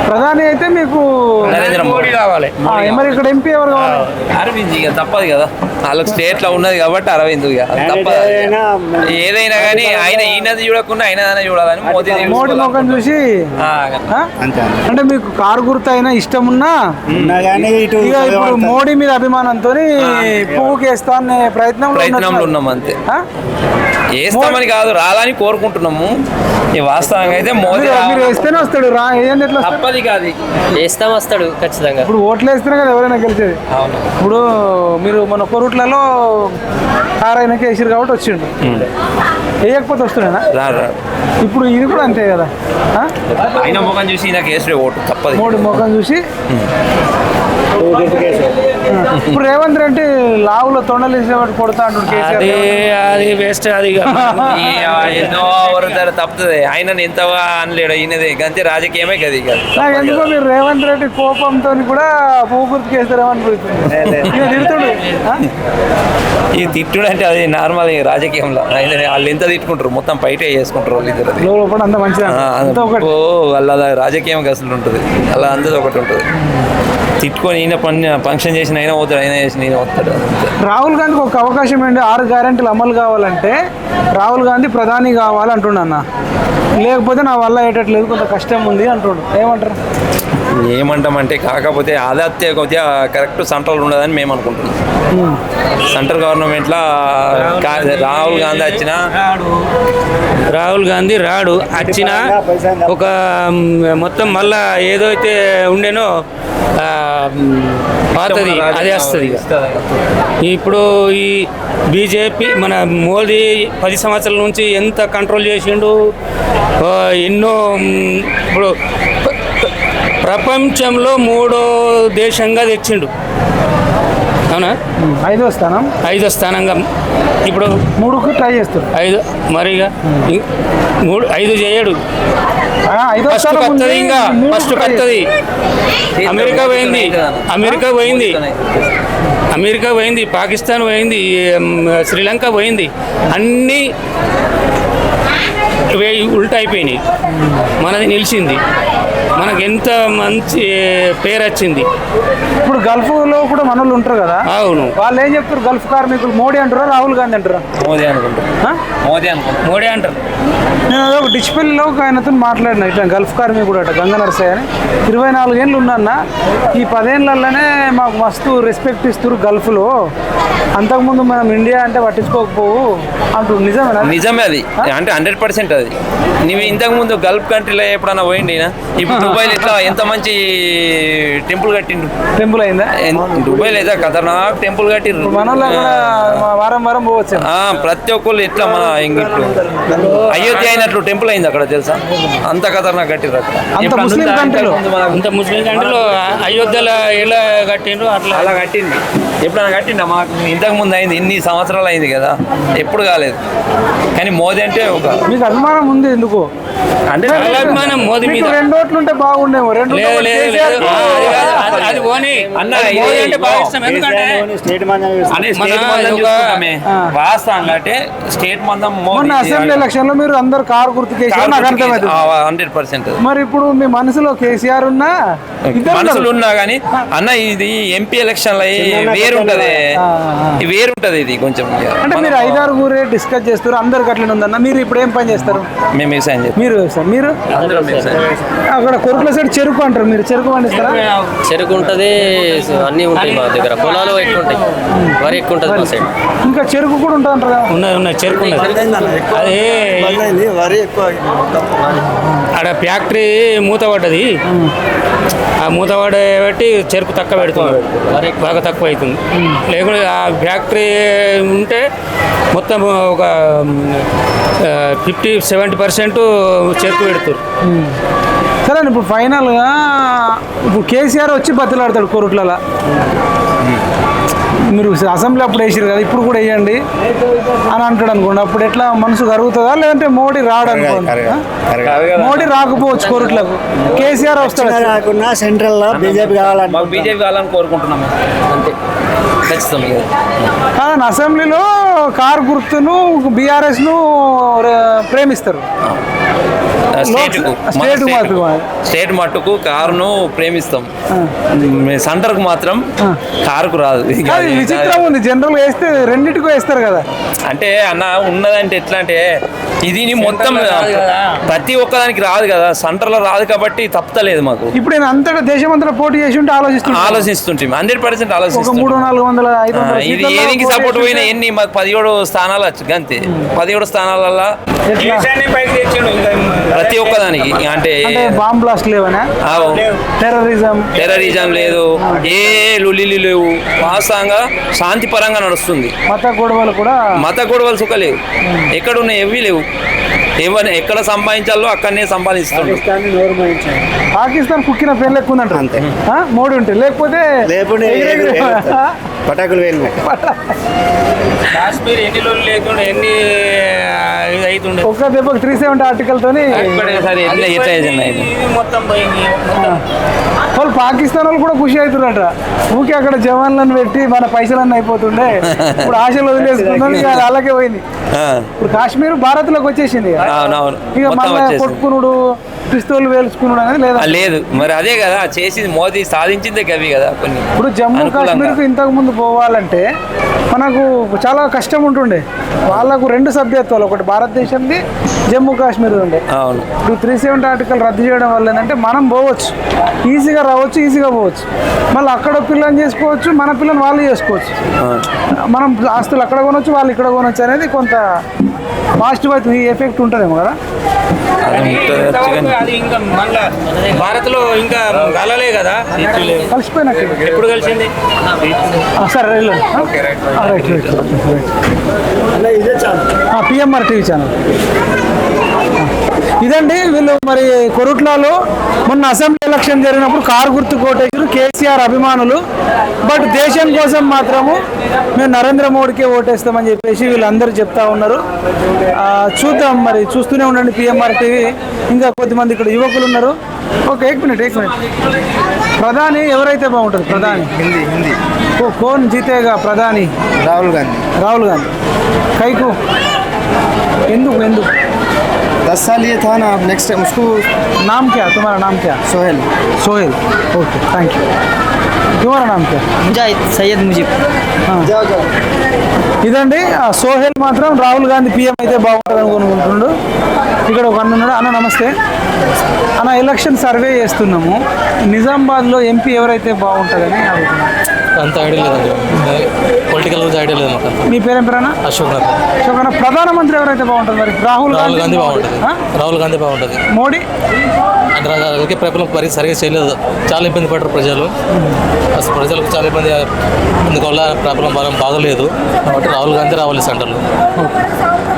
ప్రధాని అయితే మీకు నరేంద్ర మోడీ కావాలి మరి ఇక్కడ ఎంపీ ఎవరు కావాలి అరవింద్ ఇక తప్పదు కదా వాళ్ళకి స్టేట్ లో ఉన్నది కాబట్టి అరవింద్ ఇక తప్పదు ఏదైనా కానీ ఆయన ఈయనది చూడకుండా ఆయన చూడాలని మోడీ ముఖం చూసి అంటే మీకు కారు గుర్తు అయినా ఇష్టం ఉన్నా ఇక ఇప్పుడు మోడీ మీద అభిమానంతో పువ్వుకి వేస్తా అనే ప్రయత్నంలో ఉన్నాం అంతే వేస్తామని కాదు రాలని కోరుకుంటున్నాము ఈ వాస్తవంగా అయితే మోదీ మీరు వేస్తేనే వస్తాడు తప్పది కాదు వేస్తాం వస్తాడు ఖచ్చితంగా ఇప్పుడు ఓట్లు వేస్తేనే కదా ఎవరైనా గెలిచేది ఇప్పుడు మీరు మన కొరుట్లలో కారైనాకి వేసారు కాబట్టి వచ్చిండు వేయకపోతే వస్తున్నాడా ఇప్పుడు ఇది కూడా అంతే కదా ఆయన ముఖం చూసి ఈయన కేసు ఓటు తప్పదు మోడీ ముఖం చూసి ఇప్పుడు రేవంత్ రెడ్డి లావులో తొండలు వేసేవాడు కొడతా అంటాడు అది వేస్ట్ అది ఎన్నో వరుతారు తప్పుతుంది ఆయన ఎంత అనలేడు ఈయనది గంతే రాజకీయమే కదా ఇక నాకు ఎందుకో మీరు రేవంత్ రెడ్డి కోపంతో కూడా పువ్వు గుర్తుకు వేస్తారేమో అనిపిస్తుంది తిడుతుడు ఈ తిట్టుడు అంటే అది నార్మల్ రాజకీయంలో వాళ్ళు ఎంత తిట్టుకుంటారు మొత్తం బయట చేసుకుంటారు వాళ్ళు ఇద్దరు అంత మంచిది వాళ్ళ రాజకీయం అసలు ఉంటుంది అలా అందరూ ఒకటి ఉంటుంది తిట్టుకొని ఈయన ఫంక్షన్ చేసిన అయినా పోతాడు అయినా చేసిన ఈయన పోతాడు. రాహుల్ గాంధీకి ఒక అవకాశం ఏంటి 6 గ్యారెంటీలు అమలు కావాలంటే రాహుల్ గాంధీ ప్రధాని కావాలంటున్నా అన్న లేకపోతే నా వల్ల అయ్యేటట్లేదు కొంత కష్టం ఉంది అంటుండు ఏమంటారు ఏమంటామంటే కాకపోతే ఆదాత్య కొద్దిగా కరెక్ట్ సెంట్రల్ ఉండదని మేము అనుకుంటున్నాం సెంట్రల్ గవర్నమెంట్లో రాహుల్ గాంధీ వచ్చినా రాహుల్ గాంధీ రాడు వచ్చినా ఒక మొత్తం మళ్ళా ఏదైతే ఉండేనో పాతది అది వస్తుంది ఇప్పుడు ఈ బీజేపీ మన మోదీ 10 సంవత్సరాల నుంచి ఎంత కంట్రోల్ చేసిండు ఎన్నో ఇప్పుడు ప్రపంచంలో 3వ దేశంగా తెచ్చిండు అవునా 5వ స్థానంగా ఇప్పుడు 3కు ట్రై చేస్తాడు 5 మరిగా 5 చేయడు ఫస్ట్ వస్తుంది ఇంకా ఫస్ట్ వస్తుంది అమెరికా పోయింది పాకిస్తాన్ పోయింది శ్రీలంక పోయింది అన్నీ ఉల్టా అయిపోయినాయి మనది నిలిచింది మనకు ఎంత మంచి పేరు వచ్చింది. ఇప్పుడు గల్ఫ్లో కూడా మనోళ్ళు ఉంటారు కదా, అవును, వాళ్ళు ఏం చెప్తారు? గల్ఫ్ కార్మికులు మోడీ అంటారా, రాహుల్ గాంధీ అంటారా? మోదీ అనుకుంటా, మోడీ అంటారు. నేను ఒక డిస్ప్లేలో ఒక ఆయనతో మాట్లాడిన, ఇట్లా గల్ఫ్ కార్మికుడు అట గంగ నరసయ్య అని. 24 ఏళ్ళు ఉన్నా, ఈ 10 ఏళ్ళలోనే మాకు మస్తు రెస్పెక్ట్ ఇస్తారు గల్ఫ్లో, అంతకుముందు మనం ఇండియా అంటే పట్టించుకోకపోవు అంటారు. నిజమేనా? నిజమే అది, అంటే 100% అది. నువ్వు ఇంతకుముందు గల్ఫ్ కంట్రీలో ఎప్పుడన్నా పోయింది, ఇప్పుడు దుబాయ్లో ఇట్లా ఎంత మంచి టెంపుల్ కట్టిండు. టెంపుల్ అయిందా దుబాయ్లో అయితే ఖతర్నాక్ టెంపుల్ కట్టిండ్రు. మనలో కూడా వారం వారం పోవచ్చు. ప్రతి ఒక్కళ్ళు ఎట్లా మన ఇంగిట్లు అయోధ్య అయినట్లు టెంపుల్ అయింది అక్కడ, తెలుసా? అంత ఖతర్నాక్ కట్టిర్రు అక్కడ. అంత ముస్లిం కంట్రీలో అయోధ్యలో ఎలా కట్టిండ్రు అలా కట్టింది. ఎప్పుడైనా కట్టిండా? మాకు ఇంతకు ముందు అయింది, ఇన్ని సంవత్సరాలు అయింది కదా, ఎప్పుడు కాలేదు. కానీ మోదీ అంటే ఒక మీకు అభిమానం ఉంది ఎందుకు? అంటే అభిమానం మోదీ మీద. 2 ఓట్లు ఉంటే బాగుండేమో. 2 అది పోనీ అన్న, అంటే బాగా ఇష్టం. ఎందుకంటే వాస్తవం అంటే స్టేట్ మందం మొన్న అసెంబ్లీ ఎలక్షన్ లో మీరు అందరు కారు గుర్తుకేసారు, నాకు అర్థమైంది. 100%. మరి ఇప్పుడు మీ మనసులో కేసీఆర్ ఉన్నా, మనసులు ఉన్నా కానీ అన్న, ఇది ఎంపీ ఎలక్షన్ లో వేరుంటది, ఇది కొంచెం. అంటే మీరు 5-6 డిస్కస్ చేస్తారు, అందరికి అట్లనే ఉందన్న. మీరు ఇప్పుడు ఏం పని చేస్తారు? మేము వ్యవసాయం చేస్తాం. మీరు అక్కడ కొరుకుల సైడ్ చెరుకు అంటారు, మీరు చెరుకు పండిస్తారా? చెరుకు ఉంటుంది, అన్నీ ఉంటాయి మా దగ్గర. పొలాలు ఎక్కువ ఉంటాయి, వరి ఎక్కువ ఉంటుంది మా సైడ్. ఇంకా చెరుకు కూడా ఉంటుంది అంటారు కదా? ఉన్నది చెరుకు ఉన్నది. అదే వరి ఎక్కువ. ఆడ ఫ్యాక్టరీ మూత పడ్డది, ఆ మూత పడబట్టి చెరుకు తక్కువ పెడుతుంది, బాగా తక్కువ అవుతుంది. లేకుంటే ఆ ఫ్యాక్టరీ ఉంటే మొత్తం ఒక 50-70% చెరుకు పెడుతుంది. సరే, ఇప్పుడు ఫైనల్గా ఇప్పుడు కేసీఆర్ వచ్చి బతిలాడతాడు కోరుట్లలో. మీరు అసెంబ్లీ అప్పుడు వేసారు కదా, ఇప్పుడు కూడా వేయండి అని అంటాడు అనుకోండి, అప్పుడు ఎట్లా మనసు కరుగుతుందా? లేదంటే మోడీ రాడు అనుకోండి, మోడీ రాకపోవచ్చు కోరుట్లకు, కేసీఆర్ వస్తాడు. సెంట్రల్ లో బీజేపీ కావాలని బీజేపీ కావాలని కోరుకుంటున్నాము అంతే, ఖచ్చితంగా. అసెంబ్లీలో కారు గుర్తును బీఆర్ఎస్ను ప్రేమిస్తారు. స్టేట్ మట్టుకు కారును ప్రేమిస్తాం, సెంటర్కు మాత్రం కారుకు రాదు. విచిత్రం ఉంది, జనరల్ వేస్తే రెండింటికి వేస్తారు కదా. అంటే అన్న ఉన్నదంటే ఎట్లా అంటే ఇది మొత్తం ప్రతి ఒక్కదానికి రాదు కదా, సెంటర్లో రాదు కాబట్టి తప్పలేదు మాకు. ఇప్పుడు నేను అంతటా దేశం అంతటా పోటీ చేసి ఉంటే ఆలోచిస్తుంటే 100% ఆలోచిస్తాం. 300-400 ఇది ఏదికి సపోర్ట్ పోయినా ఎన్ని మాకు 17 స్థానాలు వచ్చు అంతే. 17 స్థానాలలో ప్రతి ఒక్కదానికి అంటే బాంబ్ బ్లాస్ట్ లేవనా, టెర్రరిజం లేదు, ఏ లులిలు లేవు, వాస్తవంగా శాంతిపరంగా నడుస్తుంది. మత గొడవలు సుఖలేవు, ఎక్కడ ఉన్నాయి ఎవి లేవు. ఏమని ఎక్కడ సంపాదించాలో అక్కడనే సంపాదిస్తుంది. పాకిస్తాన్ కుక్కిన పేర్లు ఎక్కువ ఉందంటారు అంతే, మోడీ ఉంటే. లేకపోతే పటాకులు వేలు కాశ్మీర్ ఎన్ని రోజులు లేకుండా ఎన్ని ఇది అవుతుండే. ఒక్క దెబ్బకు 370 ఆర్టికల్తోని మొత్తం పోయింది. వాళ్ళు పాకిస్తాన్ వాళ్ళు కూడా ఖుషి అవుతున్నారట. ఊకే అక్కడ జవాన్లను పెట్టి మన పైసలన్నీ అయిపోతుండే, ఇప్పుడు ఆశలు వదిలేసుకున్నాం, ఇక అలాగే పోయింది. ఇప్పుడు కాశ్మీర్ భారత్ లోకి వచ్చేసింది, ఇక మళ్ళీ కొట్టుకున్నాడు, పిస్తోల్ వేల్చుకున్నాడు అనేది లేదు. మరి అదే కదా చేసింది మోదీ, సాధించిందే కవి కదా కొన్ని. ఇప్పుడు జమ్మూ కాశ్మీర్కు ఇంతకు ముందు పోవాలంటే మనకు చాలా కష్టం ఉంటుండే. వాళ్ళకు 2 సభ్యత్వాలు, ఒకటి భారతదేశంది, జమ్మూ కాశ్మీర్ ఉండే. ఇప్పుడు 370 ఆర్టికల్ రద్దు చేయడం వల్ల ఏంటంటే మనం పోవచ్చు, ఈజీగా రావచ్చు, ఈజీగా పోవచ్చు. మళ్ళీ అక్కడ పిల్లని చేసుకోవచ్చు, మన పిల్లని వాళ్ళు చేసుకోవచ్చు. మనం ఆస్తులు అక్కడ కొనవచ్చు, వాళ్ళు ఇక్కడ కొనవచ్చు అనేది కొంత పాజిటివ్ అయితే ఎఫెక్ట్ ఉంటుందేమో కదా. అది ఇంకా మళ్ళా భారత్ లో ఇంకా కలలే కదా, కలిసిపోయినట్టు. ఎప్పుడు కలిసింది? సరే పిఎంఆర్ టీవీ ఛానల్ ఇదండి. వీళ్ళు మరి కొరుట్లలో మొన్న అసెంబ్లీ ఎలక్షన్ జరిగినప్పుడు కారు గుర్తు కోటేశారు కేసీఆర్ అభిమానులు. బట్ దేశం కోసం మాత్రము మేము నరేంద్ర మోడీకే ఓటేస్తామని చెప్పేసి వీళ్ళందరూ చెప్తా ఉన్నారు. చూద్దాం, మరి చూస్తూనే ఉండండి పిఎంఆర్ టీవీ. ఇంకా కొద్దిమంది ఇక్కడ యువకులు ఉన్నారు. ఓకే, एक मिनट ప్రధాని ఎవరైతే బాగుంటుంది? ప్రధాని హిందీ కోన్ జీతేగా? ప్రధాని రాహుల్ గాంధీ. కైకు ఎందుకు? 10 साल ये था ना, अब नेक्स्ट टाइम उसको। नाम क्या तुम्हारा नाम क्या? Sohail. Sohail, okay thank you. तुम्हारा नाम क्या? ముజాహిద్ సయ్యద్ ముజీబ్. ఇదండి ఆ సోహెల్ మాత్రం రాహుల్ గాంధీ పీఎం అయితే బాగుంటుంది అనుకుంటుండు. ఇక్కడ ఒక అన్న ఉన్నాడు. అన్న నమస్తే అన్న, ఎలక్షన్ సర్వే చేస్తున్నాము, నిజామాబాద్లో ఎంపీ ఎవరైతే బాగుంటుందని అడుగుతున్నాం. అంత ఐడియా లేదండి, పొలిటికల్ గురించి ఐడియా లేదు మాకు. మీ పేరేం పేరన్నా? అశోక్ నాథ్. అశోక్ అన్న, ప్రధానమంత్రి ఎవరైతే బాగుంటుంది మరి? రాహుల్ గాంధీ బాగుంటుంది. రాహుల్ గాంధీ బాగుంటుంది. మోడీ అంటే ప్రభుత్వం మరి సరిగ్గా చేయలేదు, చాలా ఇబ్బంది పడ్డారు ప్రజలు. అసలు ప్రజలకు చాలా ఇబ్బంది, అందువల్ల ప్రాబ్లం బాగలేదు. కాబట్టి రాహుల్ గాంధీ రావాలి సెంటర్లో.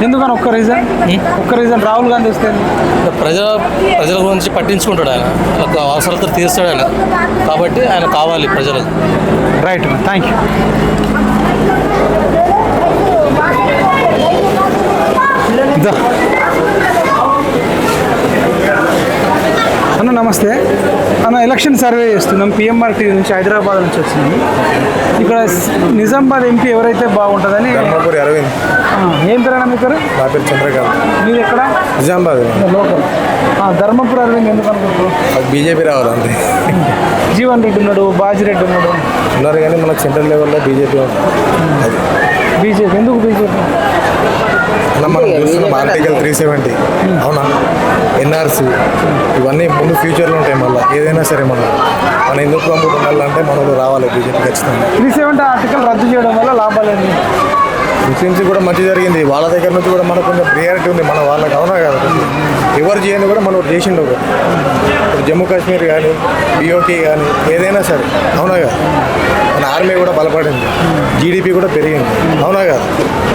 ఎందుకని ఒక్క రీజన్ రాహుల్ గాంధీ వస్తే? ప్రజల గురించి పట్టించుకుంటాడు ఆయన, అవసరాలతో తీరుస్తాడు ఆయన, కాబట్టి ఆయన కావాలి ప్రజలకు. Right, thank you. అన్న నమస్తే అన్న, ఎలక్షన్ సర్వే చేస్తున్నాం, పిఎంఆర్ టీవీ నుంచి, హైదరాబాద్ నుంచి వచ్చినాం. ఇక్కడ నిజామాబాద్ ఎంపీ ఎవరైతే బాగుంటుందని. ధర్మపురి అరవింద్. ఏం పేరన్నా మీ పేరు? నా పేరు చంద్రకాంత్. మీరు ఎక్కడ? నిజామాబాద్ లోకల్. ధర్మపురి అరవింద్ ఎందుకు అనుకుంటారు? బీజేపీ రావాలంటే. జీవన్ రెడ్డి ఉన్నాడు, బాజిరెడ్డి ఉన్నాడు, ఉన్నారు కానీ మనకు సెంట్రల్ లెవెల్లో బీజేపీ అది. బీజేపీ ఎందుకు బీజేపీ? మనం చూస్తున్నాం ఆర్టికల్ 370, అవునా, ఎన్ఆర్సీ, ఇవన్నీ ముందు ఫ్యూచర్లో ఉంటాయి. మళ్ళీ ఏదైనా సరే మనం హిందూ ప్రముఖులు ఉండాలంటే మనలో రావాలి బీజేపీ ఖచ్చితంగా. 370 ఆర్టికల్ రద్దు చేయడం వల్ల లాభాలేండి? ముస్లిమ్స్ కూడా మంచి జరిగింది, వాళ్ళ దగ్గర నుంచి కూడా మనకు కొంచెం ప్రియారిటీ ఉంది మన వాళ్ళకి, అవునా కదా. ఎవరు చేయని కూడా మనం చేసిండు. ఇప్పుడు జమ్మూ కాశ్మీర్ కానీ, బిఓకి కానీ, ఏదైనా సరే, అవునా కదా. మన ఆర్మీ కూడా బలపడింది, జీడిపి కూడా పెరిగింది, అవునా కదా.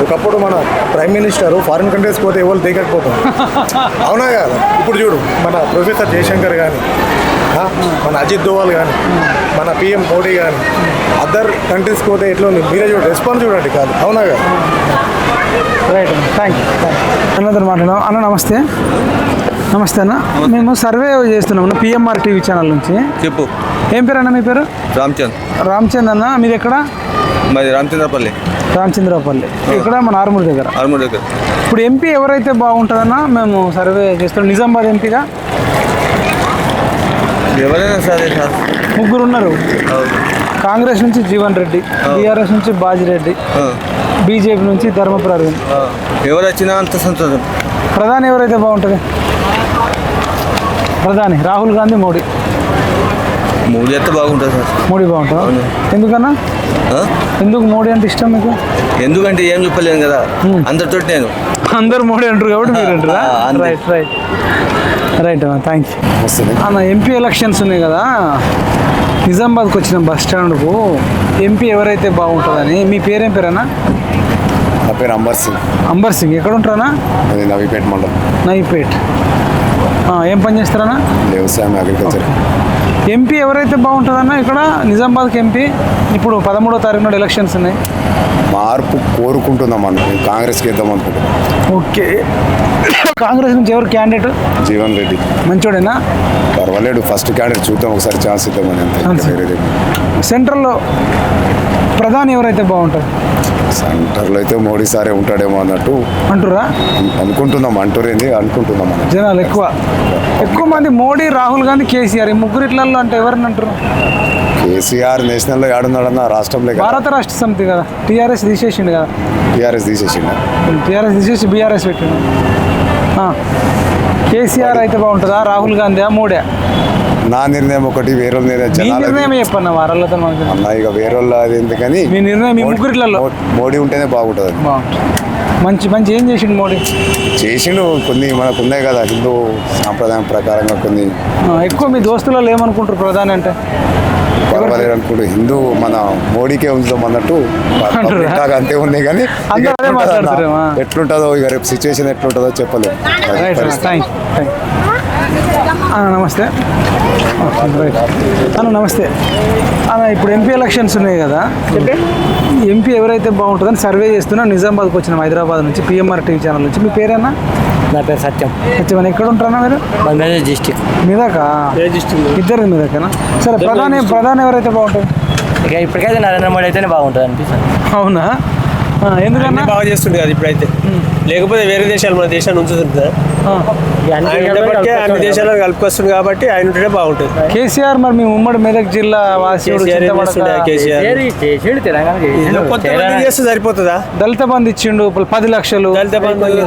ఒకప్పుడు మన ప్రైమ్ మినిస్టర్ ఫారిన్ కంట్రీస్ పోతే ఎవరు దిగకపోతాం, అవునా కదా. ఇప్పుడు చూడు మన ప్రొఫెసర్ జయశంకర్ కానీ, మన అజిత్ దోవాల్ కానీ, మన పిఎం మోడీ కానీ, అదర్ కంట్రీస్ పోతే ఎట్లా ఉంది మీరే చూడండి, రెస్పాన్స్ చూడండి కాదు, అవునా కదా. Right, thank you. అన్నతో మాట్లాడాం. అన్న నమస్తే. నమస్తే అన్న, మేము సర్వే చేస్తున్నాం పిఎంఆర్ టీవీ ఛానల్ నుంచి. చెప్పు. ఏం పేరు అన్న మీ పేరు? రామ్చంద్. రామ్చంద్ అన్న, మీది ఎక్కడ? మాది రామచంద్రపల్లి. రామచంద్రపల్లి, ఇక్కడ మన ఆర్మూర్ దగ్గర. ఆర్మూర్ దగ్గర. ఇప్పుడు ఎంపీ ఎవరైతే బాగుంటుందన్న మేము సర్వే చేస్తున్నాం నిజామాబాద్ ఎంపీగా? ఎవరైనా సరే సార్, ముగ్గురు ఉన్నారు. కాంగ్రెస్ నుంచి జీవన్ రెడ్డి, టీఆర్ఎస్ నుంచి బాజిరెడ్డి, బీజేపీ నుంచి ధర్మపురి అరవింద్. ఎవరు వచ్చినా అంత సంతోషం. ప్రధాని ఎవరైతే బాగుంటుంది? ప్రధాని రాహుల్ గాంధీ, మోడీ. మోడీ అయితే బాగుంటుంది సార్. మోడీ బాగుంటుంది. ఎందుకన్నా? ఎందుకు మోడీ అంటే ఇష్టం మీకు? ఎందుకంటే ఏం చెప్పలేను కదా, అందరితో నేను. అందరు మోడీ అంటారు కాబట్టి మీరు అంటారా? రైట్ రైట్ రైట్ అన్న, థ్యాంక్ యూ అన్న. ఎంపీ ఎలక్షన్స్ ఉన్నాయి కదా, నిజామాబాద్కి వచ్చిన బస్ స్టాండ్కు ఎంపీ ఎవరైతే బాగుంటుందని. మీ పేరేం పేరన్నా? నా పేరు అంబర్ సింగ్. అంబర్ సింగ్, ఎక్కడ ఉంటారన్నా? నవీపేట మండలం. నవీపేట్. ఏం పని చేస్తారన్నా? వ్యవసాయం, అగ్రికల్చర్. ఎంపీ ఎవరైతే బాగుంటుందన్నా ఇక్కడ నిజామాబాద్కి ఎంపీ? ఇప్పుడు 13వ తారీఖు నాడు ఎలక్షన్స్ ఉన్నాయి. మార్పు కోరుకుంటున్నాం అనుకుంటున్నాం, కాంగ్రెస్కి వేద్దాం అనుకుంటున్నాం. ఓకే, కాంగ్రెస్ నుంచి ఎవరు క్యాండిడేట్? జీవన్ రెడ్డి. మంచోడేనా? పర్వాలేడు, ఫస్ట్ క్యాండిడేట్ చూద్దాం, ఒకసారి ఛాన్స్ ఇద్దామని అంతే. సెంట్రల్లో ప్రధాని ఎవరైతే బాగుంటారు? సెంటర్లో అయితే మోడీ సారే ఉంటాడేమో అన్నట్టు అంటురా? అనుకుంటున్నాం. అంటురేంది అనుకుంటున్నాం. జనాలు ఎక్కువ మంది మోడీ, రాహుల్ గాంధీ, కేసీఆర్, ఈ ముగ్గురిట్లలో అంటే ఎవరిని అంటారు? కేసీఆర్ నేషనల్లో ఏడున్నాడన్న రాష్ట్రంలో. భారత రాష్ట్ర సమితి కదా, టీఆర్ఎస్ తీసేసిండు కదా. టీఆర్ఎస్ తీసేసి బీఆర్ఎస్ పెట్టిండు. కేసీఆర్ అయితే బాగుంటుందా, రాహుల్ గాంధీ, మోడీ? నా నిర్ణయం ఒకటి, వేరే నిర్ణయం చెప్పన్న వారాలతో అన్న. ఇక వేరే అది ఎందుకని మీ నిర్ణయం, మీ ముగ్గురిట్లలో మోడీ ఉంటేనే బాగుంటుంది. మంచి మంచి ఏం చేసిండు మోడీ? చేసిండు కొన్ని మనకు ఉన్నాయి కదా హిందూ సాంప్రదాయం ప్రకారంగా కొన్ని. ఎక్కువ మీ దోస్తులలో ఏమనుకుంటారు ప్రధాని అంటే? పర్వాలేదు అనుకుంటూ హిందూ మన మోడీకే ఉంచుదాం అన్నట్టు అంతే ఉంది. కానీ ఎట్లుంటుందో ఇక రేపు సిచ్యువేషన్ ఎట్లుంటుందో చెప్పలేదు. నమస్తే అన్న. నమస్తే అన్న, ఇప్పుడు ఎంపీ ఎలక్షన్స్ ఉన్నాయి కదా, ఎంపీ ఎవరైతే బాగుంటుందని సర్వే చేస్తున్నా నిజామాబాద్కి వచ్చినాం, హైదరాబాద్ నుంచి, పిఎంఆర్ టీవీ ఛానల్ నుంచి. మీ పేరేనా? నా పేరు సత్యం. సత్యం అని, ఎక్కడ ఉంటారన్నా మీరు? బంగాళ డిస్టిక్. మీదాకా? ఇద్దరు మీదాకేనా? సరే, ప్రధాని ఎవరైతే బాగుంటుంది? ఇక ఇప్పటికైతే నరేంద్ర మోడీ అయితేనే బాగుంటుంది అనిపిస్తుంది. అవునా? ఎందుకన్నా బాగా చేస్తుండే కదా ఇప్పుడైతే, లేకపోతే వేరే దేశాలు మన దేశాన్ని ఉంచుతుంది. అన్ని దేశాలను కలుపుకొస్తుంది కాబట్టి ఆయన ఉంటేనే బాగుంటుంది. కేసీఆర్ మరి మీ ఉమ్మడి మెదక్ జిల్లా వాసి కొంతమంది చేస్తే సరిపోతుందా? దళిత బంధు ఇచ్చిండు 10 లక్షలు,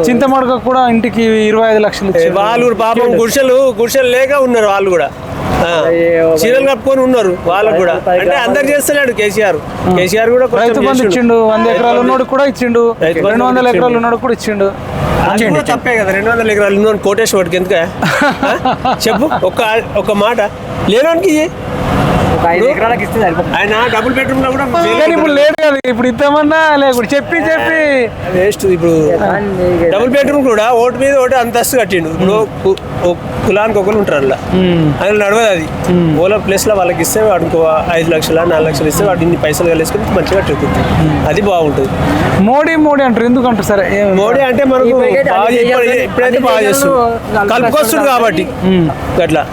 చింతమడక కూడా ఇంటికి 25 లక్షలు. వాళ్ళు పాపం గుడిసెలు లేక ఉన్నారు, వాళ్ళు కూడా చీరలు కప్పుకొని ఉన్నారు, వాళ్ళకు కూడా. అంటే అందరు చేస్తున్నాడు కేసీఆర్ కూడా రైతు బంధు ఇచ్చిండు, 100 ఎకరాలు ఉన్నోడు కూడా ఇచ్చిండు, 200 ఎకరాలు ఉన్నాడు కూడా ఇచ్చిండు. తప్పే కదా, 200 ఎకరాలు ఉన్నోడు కోటేశ్వరికి ఎందుక చెప్పు, ఒక మాట లేనానికి ఆయన డబుల్ బెడ్రూమ్ లో కూడా ఇప్పుడు లేదు కదా, ఇప్పుడు ఇద్దామన్నా లేకుండా చెప్పి వేస్ట్. ఇప్పుడు డబుల్ బెడ్రూమ్ కూడా ఓటు మీద ఒకటి అంతస్తు కట్టిండు. ఇప్పుడు కులానికి ఒకరు ఉంటారు అలా, అది నడవదు. అది ఓలా ప్లేస్ లో వాళ్ళకి ఇస్తే వాడికి 5 లక్షల 4 లక్షలు ఇస్తే వాడు ఇన్ని పైసలు కలిసుకుని మంచిగా కట్టుకుంటుంది, అది బాగుంటుంది. మోడీ అంటారు, ఎందుకు అంటారు? సరే, మోడీ అంటే మనకు ఇప్పుడైతే బాగా చేస్తుంది, కలుపుకొస్తుంది కాబట్టి అట్లా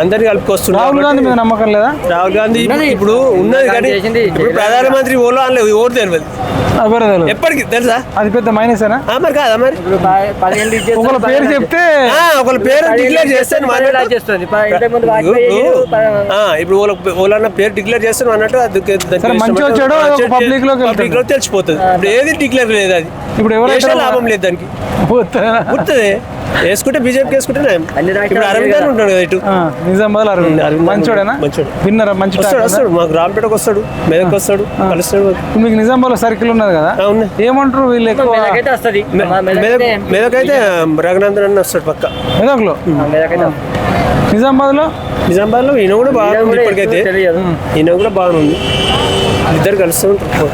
అందరినీ కలుపుకొస్తుంది. రాహుల్ గాంధీ మీద నమ్మకం లేదా? రాహుల్ గాంధీ ఇప్పుడు ఉన్నది కానీ ఇప్పుడు ప్రధానమంత్రి ఓలో ఓటు తెలియదు ఎప్పటికి తెలుసా? అది పెద్ద మైనసేనా? మరి కాదా? మరి ఒకళ్ళ పేరు చెప్తే ఒకళ్ళ పేరు డిక్లేర్ చేస్తాను ఇప్పుడు ఓలన్న పేరు డిక్లేర్ చేస్తాను అన్నట్టు పబ్లిక్ లో తెలిసిపోతుంది. ఇప్పుడు ఏది డిక్లేర్ లేదు, అది ఇప్పుడు ఎవరైతే లాభం లేదు దానికి. గుర్తుంది వేసుకుంటే బీజేపీకి వేసుకుంటే ఇప్పుడు అరవింద్ గారు ఉంటాడు కదా ఇటు నిజామాబాద్. అరవింద్ మంచోడేనా? విన్నరా? మంచి వస్తాడు, మాకు రాంపేటకు వస్తాడు, మెదక్ వస్తాడు, కలుస్తాడు. మీకు నిజామాబాద్ సర్కిల్ ఉన్నది కదా, ఏమంటారు వీళ్ళు? మెదక్ అయితే రఘునందన్ అన్న వస్తాడు పక్క. మెదక్లో నిజామాబాద్ లో ఈయన కూడా బాగుంది. ఇప్పటికైతే ఈయన కూడా బాగుంది, ఇద్దరు కలుస్తూ ఉంటారు.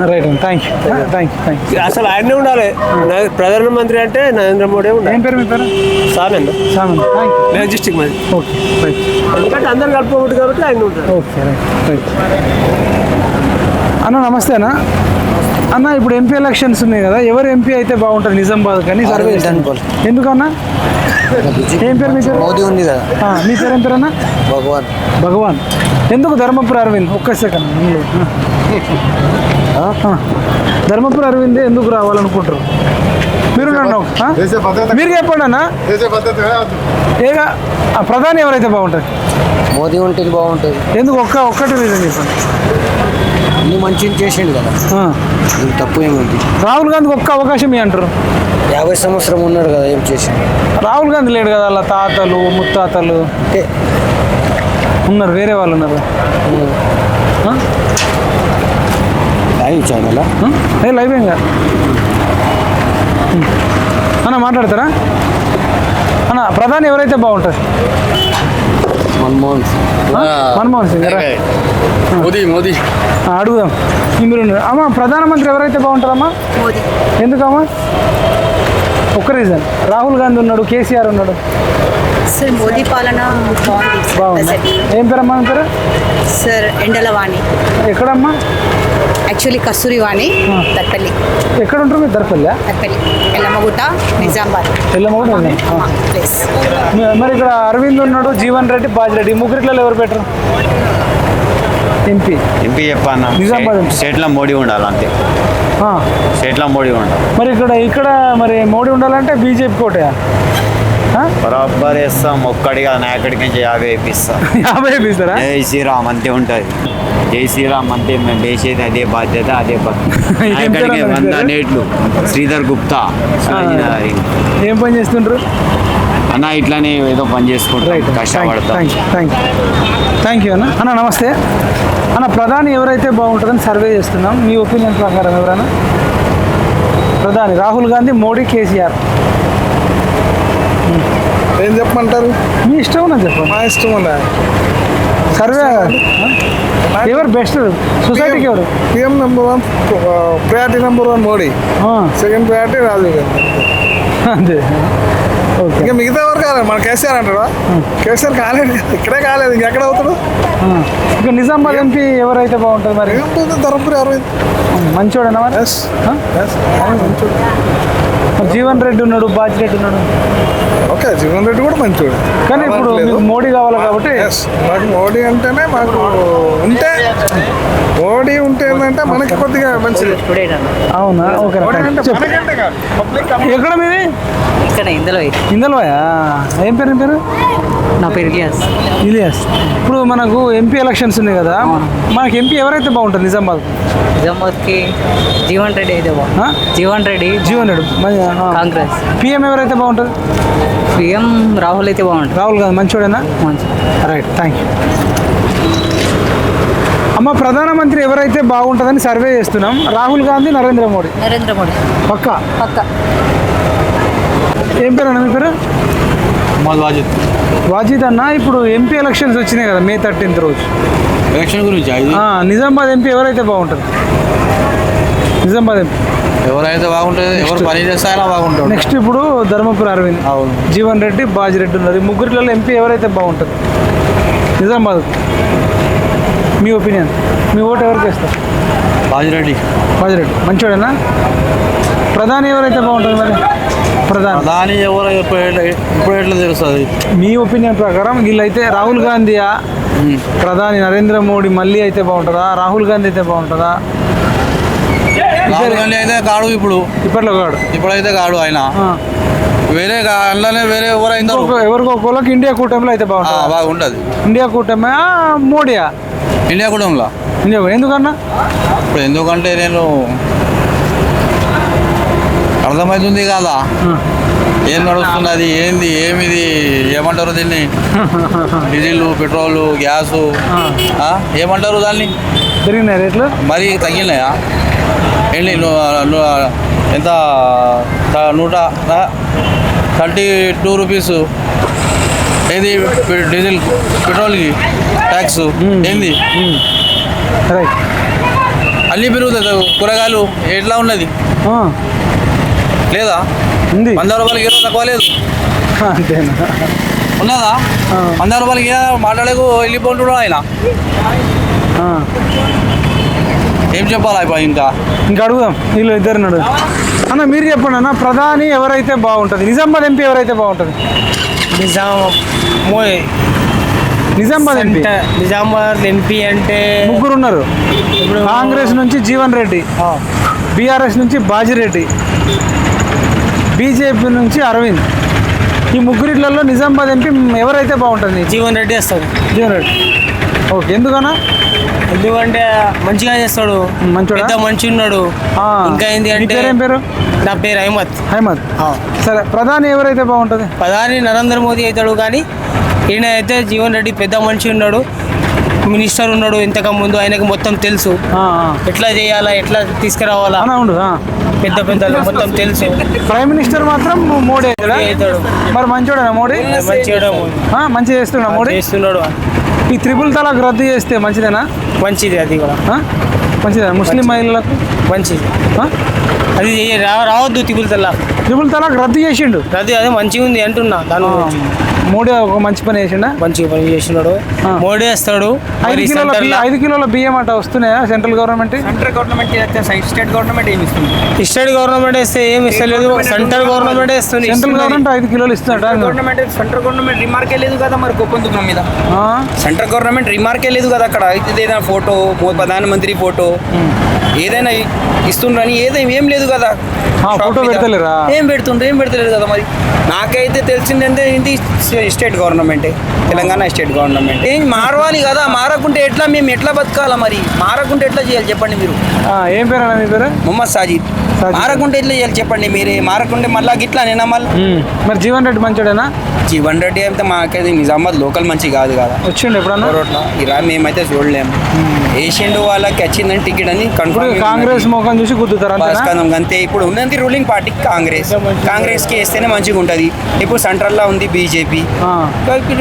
Right, thank you. అసలు ఆయనే ఉండాలి ప్రధానమంత్రి అంటే, నరేంద్ర మోడీ ఉండాలి. ఏం పేరు మీ పేరు? సామెన్ డిస్ట్రిక్ట్ మాది. ఎందుకంటే అందరు కలుపుకోబట్టి కాబట్టి ఆయన ఉంటారు. Okay, right. అన్న నమస్తే అన్న, ఇప్పుడు ఎంపీ ఎలక్షన్స్ ఉన్నాయి కదా, ఎవరు ఎంపీ అయితే బాగుంటుంది నిజామాబాద్ కానీ? సర్వే ఎందుకన్నా? ఏం పేరు మీ పేరు? మోదీ ఉంది కదా. మీ పేరు ఏం పేరు అన్న? భగవాన్. ఎందుకు ధర్మపురి అరవింద్? ఒక్క సెకండ్. ధర్మపురి అరవింద్ ఎందుకు రావాలనుకుంటారు మీరు? మీరు చెప్పండి అన్న. ఏగా ప్రధాని ఎవరైతే బాగుంటుంది? మోదీ ఉంటే బాగుంటుంది. ఎందుకు? ఒక్కటి రీజన్ చెప్పండి. అన్ని మంచిగా చేసిండు కదా, తప్పు ఏముంది? రాహుల్ గాంధీకి ఒక్క అవకాశం అంటారు. 50 సంవత్సరం ఉన్నాడు కదా, ఏం చేసిండు? రాహుల్ గాంధీ లేడు కదా, అలా తాతలు ముత్తాతలు ఉన్నారు, వేరే వాళ్ళు ఉన్నారు. లైవ్ ఛానల్ లైవ్ ఏం కాదు అన్న, మాట్లాడతారా అన్న? ప్రధాని ఎవరైతే బాగుంటుంది? మన్మోహన్ సింగ్. మోదీ అడుగుదాం. మీరు అమ్మా, ప్రధానమంత్రి ఎవరైతే బాగుంటుందమ్మా? మోదీ. ఎందుకమ్మా? ఒక్క రీజన్. రాహుల్ గాంధీ ఉన్నాడు, కేసీఆర్ ఉన్నాడు. సార్ మోదీ పాలన బాగుంది. ఏం పేరమ్మా పేరు? సార్ ఎండలవాణి. ఎక్కడమ్మా? యాక్చువల్లీ కస్తూరి వాణి, దర్పల్లి. ఎక్కడ ఉంటారు మీరు? దర్పల్లి. ఎల్లమ్మగుట్ట, నిజామాబాద్. ప్లేస్. మరి ఇక్కడ అరవింద్ ఉన్నాడు, జీవన్ రెడ్డి, బాజిరెడ్డి, ముగ్గురిలో ఎవరు బెటర్? ఎంపీ చెప్పన్నా, నిజామాబాద్ స్టేట్లో మోడీ ఉండాలి అంతే. స్టేట్లో మోడీ ఉండాలి. మరి ఇక్కడ మరి మోడీ ఉండాలంటే బీజేపీ కోటయా? బరాబర్ వేస్తాం, ఒక్కడిగా నాయకుడికి 50 ఇప్పిస్తాం. 50 ఇప్పిస్తారా? జై శ్రీరామ్ అంతే ఉంటుంది. జై శ్రీరామ్ అంతే, మేము వేసేది అదే బాధ్యత, అదే నాయకుడికి 100 నేట్లు. శ్రీధర్ గుప్తా. ఏం పని చేస్తుంటారు అన్న? ఇట్లానే ఏదో పని చేసుకుంటారు, కష్టపడతాం. థ్యాంక్ యూ అన్న. నమస్తే అన్న. ప్రధాని ఎవరైతే బాగుంటుందని సర్వే చేస్తున్నాం, మీ ఒపీనియన్ ప్రకారం ఎవరైనా? ప్రధాని రాహుల్ గాంధీ, మోడీ, కేసీఆర్. ఏం చెప్పమంటారు? మీ ఇష్టం ఉన్నది చెప్పండి. మా ఇష్టం ఉందా? సర్వే ఎవరు బెస్ట్ సొసైటీకి? ఎవరు PM number 1, priority number 1 Modi, second priority Rajiv Gandhi. అంతే. ఇంకా మిగతా ఎవరు కాలేదు, మన కేసీఆర్ అంటారా? కేసీఆర్ కాలేదు కదా, ఇక్కడే కాలేదు, ఇంకెక్కడ అవుతాడు? ఇంకా నిజామాబాద్ ఎంపీ ఎవరైతే బాగుంటుంది మరి? ధర్మపురి అరవింద్ మంచోడేనా మరి? మరి జీవన్ రెడ్డి ఉన్నాడు, బాజిరెడ్డి ఉన్నాడు. ఓకే, జీవన్ రెడ్డి కూడా మంచోడు, కానీ ఇప్పుడు మీకు మోడీ కావాలి కాబట్టి మాకు మోడీ అంటేనే మాకు ఉంటే మోడీ ఉంటే ఏంటంటే మనకి కొద్దిగా మంచిది. అవునా? ఓకే. ఎక్కడ మీది? ఇక్కడ ఇందల్వాయా? ఏం పేరు నీ పేరు? నా పేరు ఇలియాస్. ఇప్పుడు మనకు ఎంపీ ఎలక్షన్స్ ఉన్నాయి కదా, మనకి ఎంపీ ఎవరైతే బాగుంటుంది నిజామాబాద్కి? జీవన్ రెడ్డి అయితే జీవన్ రెడ్డి కాంగ్రెస్. పిఎం ఎవరైతే బాగుంటుంది? పిఎం రాహుల్ అయితే బాగుంటుంది. రాహుల్ గాంధీ మంచోడేనా? Right, thank you. అమ్మ, ప్రధానమంత్రి ఎవరైతే బాగుంటుందని సర్వే చేస్తున్నాం. రాహుల్ గాంధీ, నరేంద్ర మోడీ? పక్కా? ఏం పేరు అన్న మీ పేరు? వాజిద్ అన్న. ఇప్పుడు ఎంపీ ఎలక్షన్స్ వచ్చినాయి కదా, May 13th రోజు. ఎలక్షన్ గురించి నిజామాబాద్ ఎంపీ ఎవరైతే బాగుంటుంది? నిజామాబాద్ ఎంపీ ఎవరైతే బాగుంటుంది, ఎవరు పని చేస్తారో బాగుంటుంది. నెక్స్ట్ ఇప్పుడు ధర్మపురి అరవింద్, జీవన్ రెడ్డి, బాజిరెడ్డి ఉన్నారు. ఈ ముగ్గురిలో ఎంపీ ఎవరైతే బాగుంటుంది నిజామాబాద్? మీ ఒపీనియన్, మీ ఓటు ఎవరికి వేస్తారు? బాజిరెడ్డి మంచోడేనా? ప్రధాని ఎవరైతే బాగుంటుంది మరి? ప్రధాని ఎవరు ఇప్పుడు ఎట్లా తెలుస్తుంది? మీ ఒపీనియన్ ప్రకారం వీళ్ళైతే రాహుల్ గాంధీయా, ప్రధాని నరేంద్ర మోడీ మళ్ళీ అయితే బాగుంటుందా, రాహుల్ గాంధీ అయితే బాగుంటుందా? రాహుల్ గాంధీ అయితే కాడు, ఇప్పుడైతే కాడు ఆయన. వేరే అందులోనే వేరే ఎవరికో ఒకళ్ళకి ఇండియా కూటమిలో అయితే బాగుంటుంది. ఇండియా కూటమి మోడీయా? ఇండియా కూటమిలో. ఎందుకన్నా? ఇప్పుడు ఎందుకంటే నేను అర్థమవుతుంది కదా ఏం నడుస్తున్నది, ఏంది, ఏమిది, ఏమంటారు దీన్ని? డీజిల్, పెట్రోలు, గ్యాసు ఏమంటారు దాన్ని? పెరిగినాయి రేట్లు? మరీ తగ్గినాయా? ఏంటి ఎంత 132 రూపీస్ ఏది డీజిల్, పెట్రోల్కి ట్యాక్స్ ఏంది? అన్నీ పెరుగుతుంది. కూరగాయలు ఎట్లా ఉన్నది లేదా? 100 రూపాయలకి ఏదో తక్కువ లేదు. ఉన్నదా? 100 రూపాయలకి మాట్లాడకు వెళ్ళిపోతున్నాడు ఆయన. ఏం చెప్పాలా ఇప్పుడు? ఇంకా అడుగుదాం, వీళ్ళు ఇద్దరు అడుగు. అన్న, మీరు చెప్పండి అన్న, ప్రధాని ఎవరైతే బాగుంటుంది? నిజామాబాద్ ఎంపీ ఎవరైతే బాగుంటుంది? నిజామాబాద్ ఎంపీ అంటే ముగ్గురు ఉన్నారు. ఇప్పుడు కాంగ్రెస్ నుంచి జీవన్ రెడ్డి, బీఆర్ఎస్ నుంచి బాజిరెడ్డి, బీజేపీ నుంచి అరవింద్. ఈ ముగ్గురిట్లలో నిజామాబాద్ ఎంపీ ఎవరైతే బాగుంటుంది? జీవన్ రెడ్డి వస్తాడు. జీవన్ రెడ్డి. ఓకే, ఎందుకన్నా? ఎందుకంటే మంచిగా చేస్తాడు, పెద్ద మంచి ఉన్నాడు. ఇంకా ఏంటి అంటే ఏం పేరు? నా పేరు అహ్మద్. సరే, ప్రధాని ఎవరైతే బాగుంటుంది? ప్రధాని నరేంద్ర మోదీ అవుతాడు, కానీ ఈయన అయితే జీవన్ రెడ్డి పెద్ద మనిషి ఉన్నాడు, మినిస్టర్ ఉన్నాడు. ఇంతకు ముందు ఆయనకు మొత్తం తెలుసు, ఎట్లా చేయాలా, ఎట్లా తీసుకురావాలా, పెద్ద పెద్ద మొత్తం తెలుసు. ప్రైమ్ మినిస్టర్ మాత్రం మోడీ అవుతాడు. మరి మంచోడేనా మోడీ? మంచిగా చేస్తున్నాడు మోడీ. చేస్తున్నాడు. ఈ 3 తలాక్ రద్దు చేస్తే మంచిదేనా? మంచిది, అది కూడా మంచిదేనా? ముస్లిం మహిళలకు మంచిది. అది రావద్దు. 3 తలాక్ రద్దు చేసిండు. అదే మంచిగా ఉంది అంటున్నా. దాని మోడీ ఒక మంచి పని చేసిండా? మంచిగా పని చేసినాడు. మోడీ వేస్తాడు. 5 కిలోల బియ్యం అట్లా వస్తున్నాయా సెంట్రల్ గవర్నమెంట్? స్టేట్ గవర్నమెంట్ ఏమి ఇస్తుంది? స్టేట్ గవర్నమెంట్ వేస్తే ఏమి ఇస్తలేదు, సెంట్రల్ గవర్నమెంట్ వేస్తుంది. సెంట్రల్ గవర్నమెంట్ 5 కిలోలు ఇస్తున్నాడు. సెంట్రల్ గవర్నమెంట్ రిమార్కే లేదు కదా మరి గొప్పందుకు మీద. సెంట్రల్ గవర్నమెంట్ రిమార్కే లేదు కదా అక్కడ. అయితే ఏదైనా ఫోటో, ప్రధానమంత్రి ఫోటో ఏదైనా ఇస్తుండ్రని ఏం లేదు కదా. ఫోటో పెడతలేరా? ఏం పెడతలేరు కదా. మరి నాకైతే తెలిసిందంటే ఏంటి, స్టేట్ గవర్నమెంటే, తెలంగాణ స్టేట్ గవర్నమెంట్. ఏం మారవాలి కదా, మారకుంటే ఎట్లా, మేము ఎట్లా బతకాలా? మరి మారకుంటే ఎట్లా చేయాలి చెప్పండి మీరు? ఏం పేరు అన్న మీ పేరు? మొహమ్మద్ సాజిద్. మారకుంటే ఎట్లా చేయాలి చెప్పండి మీరే? మారకుంటే మళ్ళా గిట్లా నేనా మళ్ళీ? మరి జీవన్ రెడ్డి మంచోడేనా? జీవన్ రెడ్డి అయితే మాకైతే నిజామాబాద్ లోకల్ మంచి కాదు కదా. వచ్చిండు ఎప్పుడన్నా? ఇలా మేమైతే చూడలేము. ఏషియన్ వాళ్ళకి వచ్చిందని టికెట్ అని కన్ఫర్మ్. కాంగ్రెస్ మోకం చూసి గుద్దుతారు అంతే. ఇప్పుడు ఉన్నది రూలింగ్ పార్టీ కాంగ్రెస్. కాంగ్రెస్కి వేస్తేనే మంచిగా ఉంటుంది. ఇప్పుడు సెంట్రల్లో ఉంది బీజేపీ.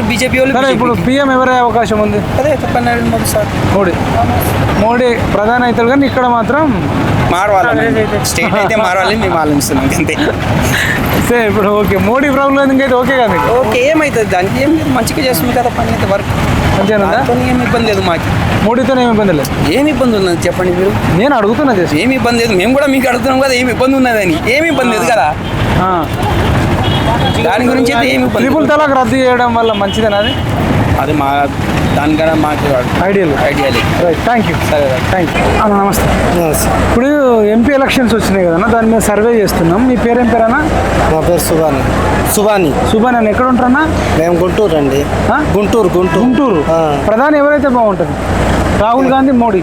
బీజేపీ వాళ్ళు సరే ఇప్పుడు పిఎం ఎవరే అవకాశం ఉంది? అదే చెప్పండి మోదీ సార్. మోడీ ప్రధాని అవుతారు కానీ ఇక్కడ మాత్రం మారవాలి, స్టేట్ అయితే మారవాలి, మేము ఆలోచిస్తున్నాం అంతే. సరే ఇప్పుడు ఓకే, మోడీ ప్రభుత్వం అయితే ఓకే కదా మీకు? ఓకే, ఏమవుతుంది దానికి? ఏం లేదు, మంచిగా చేస్తుంది కదా పని అయితే, వర్క్ మంచిగా ఏమి ఇబ్బంది లేదు మాకు. మోడీతో ఏమి ఇబ్బంది లేదు. ఏమి ఇబ్బంది ఉన్నది చెప్పండి మీరు? నేను అడుగుతున్నా ఏమి ఇబ్బంది లేదు, మేము కూడా మీకు అడుగుతున్నాం కదా ఏమి ఇబ్బంది ఉన్నదని. ఏమి ఇబ్బంది లేదు కదా, దాని గురించి అయితే ఏమి ఇబ్బంది. ట్రిపుల్ తలాక్ రద్దు చేయడం వల్ల మంచిదేనా అది? అది మా దానికన్నా మాకు ఐడియా లేదు. Right, thank you. సరే థ్యాంక్ యూ. నమస్తే. ఇప్పుడు ఎంపీ ఎలక్షన్స్ వచ్చినాయి కదన్నా, దాని మీద సర్వే చేస్తున్నాం. మీ పేరు ఏం పేరన్నా? నా పేరు సుబాని అని ఎక్కడ ఉంటారన్నా? మేము గుంటూరు అండి. గుంటూరు. ప్రధాని ఎవరైతే బాగుంటుంది? రాహుల్ గాంధీ, మోడీ?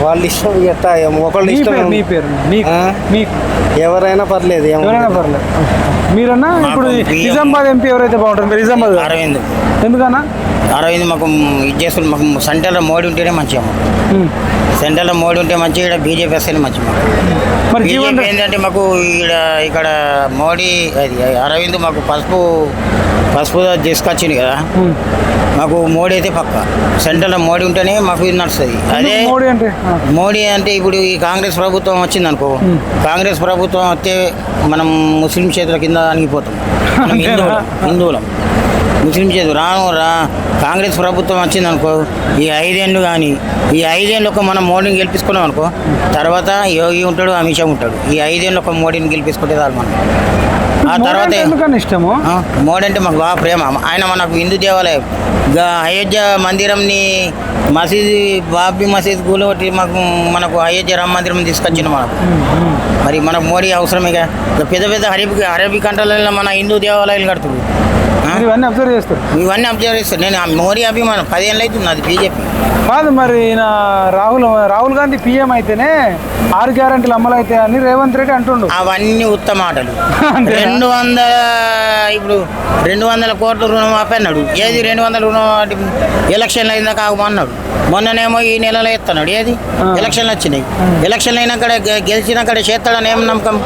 వాళ్ళ ఇష్టం, ఎట్టా ఒకళ్ళు ఇష్టం. మీ పేరు ఎవరైనా పర్లేదు. మీరన్నా ఇప్పుడు నిజామాబాద్ ఎంపీ ఎవరైతే బాగుంటుంది? నిజామాబాద్ అరవింద్. ఎందుకన్నా? అరవింద్ మాకు ఇది చేస్తుంది, మాకు సెంట్రల్లో మోడీ ఉంటేనే మంచిగా. సెంట్రల్లో మోడీ ఉంటే మంచిగా, ఇక్కడ బీజేపీ వస్తేనే మంచిగా. మరి బీజేపీ ఏంటంటే మాకు ఇక్కడ మోడీ అది అరవింద్ మాకు పసుపు తీసుకొచ్చింది కదా, మాకు మోడీ అయితే పక్క. సెంట్రల్లో మోడీ ఉంటేనే మాకు ఇది నడుస్తుంది. అదే మోడీ అంటే ఇప్పుడు ఈ కాంగ్రెస్ ప్రభుత్వం వచ్చింది అనుకో, కాంగ్రెస్ ప్రభుత్వం వస్తే మనం ముస్లిం చేతుల కింద అణిగిపోతాం. మనం హిందువులం ముస్లిం చేతులు కాంగ్రెస్ ప్రభుత్వం వచ్చింది అనుకో, ఈ 5 ఏళ్ళు కానీ ఈ 5 ఏళ్ళు ఒక మనం మోడీని గెలిపించుకున్నాం అనుకో, తర్వాత యోగి ఉంటాడు, అమిత్ షా ఉంటాడు. ఈ 5 ఏళ్ళు ఒక మోడీని గెలిపించుకుంటే చాలు మనం. ఆ తర్వాత ఇష్టము మోడీ అంటే మాకు బాగా ప్రేమ. ఆయన మనకు హిందూ దేవాలయం అయోధ్య మందిరంని మసీదు బాబ్రీ మసీద్ కూలగొట్టి మనకు అయోధ్య రామ మందిరం తీసుకొచ్చింది మనకు. మరి మనకు మోడీ అవసరమేగా. పెద్ద పెద్ద అరబీ కంట్రీలలో మన హిందూ దేవాలయాలు కడుతుంది. ఇవన్నీ అబ్జర్వ్ చేస్తారు. నేను మోడీ అభిమానం 10 ఏళ్ళు అవుతుంది అది బీజేపీ కాదు. మరి రాహుల్ గాంధీ పిఎం అయితేనే 6 గ్యారెంటీలు అమలు అయితే అని రేవంత్ రెడ్డి అంటుండు. అవన్నీ ఉత్తమ మాటలు. 200 కోట్ల రుణమాఫీ అన్నాడు. ఏది 200 రుణమాఫీ? ఎలక్షన్లు అయినాక ఆగమన్నాడు. మొన్ననేమో ఈ నెలలో ఎత్తన్నాడు. ఏది ఎలక్షన్లు వచ్చినాయి, ఎలక్షన్లు అయినాక గెలిచినాక చేస్తాడని ఏం నమ్మకం?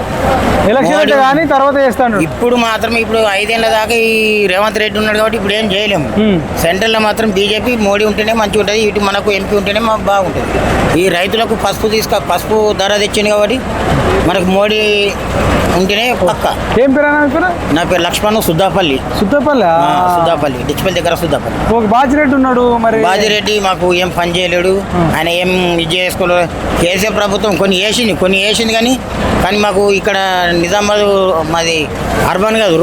ఎలక్షన్ తర్వాత చేస్తాడు. ఇప్పుడు మాత్రం 5 ఏళ్ళ దాకా ఈ రేవంత్ రెడ్డి ఉన్నాడు కాబట్టి ఇప్పుడు ఏం చేయలేము. సెంట్రల్లో మాత్రం బీజేపీ మోడీ ఉంటేనే మంచిగా ఉంటుంది. ఇటు మనకు ఎంపీ ఉంటేనే మాకు బాగుంటుంది. ఈ రైతులకు పసుపు ధర తెచ్చింది కాబట్టి మనకు మోడీ ఉంటేనే పక్క. ఏం పేరు? నా పేరు లక్ష్మణ్. సుద్దాపల్లి డిచ్పల్లి దగ్గర సుద్దాపల్లి. బాజిరెడ్డి ఉన్నాడు. మరి బాజిరెడ్డి మాకు ఏం పని చేయలేడు, ఆయన ఏం ఇది చేసుకోలేదు. కేసీఆర్ ప్రభుత్వం కొన్ని వేసింది కానీ మాకు ఇక్కడ నిజామాబాద్ మాది అర్బన్ కాదు,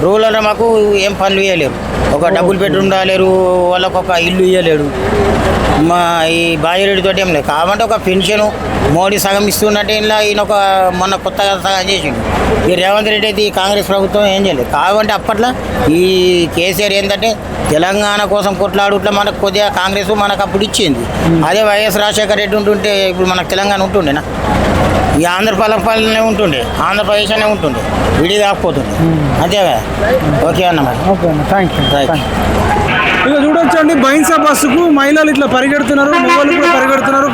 రూరల్ మాకు ఏం పనులు ఇవ్వలేరు. ఒక డబుల్ బెడ్రూమ్ రాలేరు, వాళ్ళకు ఒక ఇల్లు ఇవ్వలేడు. మా ఈ బాజిరెడ్డి తోటి ఏం లేదు. కాబట్టి ఒక పెన్షన్ మోడీ సగం ఇస్తున్నట్టు ఈయన ఒక మొన్న కొత్తగా సగం చేసిండు. ఈ రేవంత్ రెడ్డి అయితే ఈ కాంగ్రెస్ ప్రభుత్వం ఏం చేయలేదు. కాబట్టి అప్పట్లో ఈ కేసీఆర్ ఏంటంటే తెలంగాణ కోసం కొట్లాడుట్లా మనకు కొద్దిగా కాంగ్రెస్ మనకు అప్పుడు ఇచ్చింది. అదే వైఎస్ రాజశేఖర రెడ్డి ఉంటుంటే ఇప్పుడు మనకు తెలంగాణ ఉంటుండేనా? ఈ ఆంధ్రపాలనే ఉంటుండే, ఆంధ్రప్రదేశ్ అనే ఉంటుండే, విడి కాకపోతుండే. అంతేగా? ఓకే అన్న మరి. ఓకే అన్న, థ్యాంక్ యూ. ఇక చూడొచ్చండి, బైన్సా బస్సుకు మహిళలు ఇట్లా పరిగెడుతున్నారు, మగవాళ్ళు కూడా పరిగెడుతున్నారు,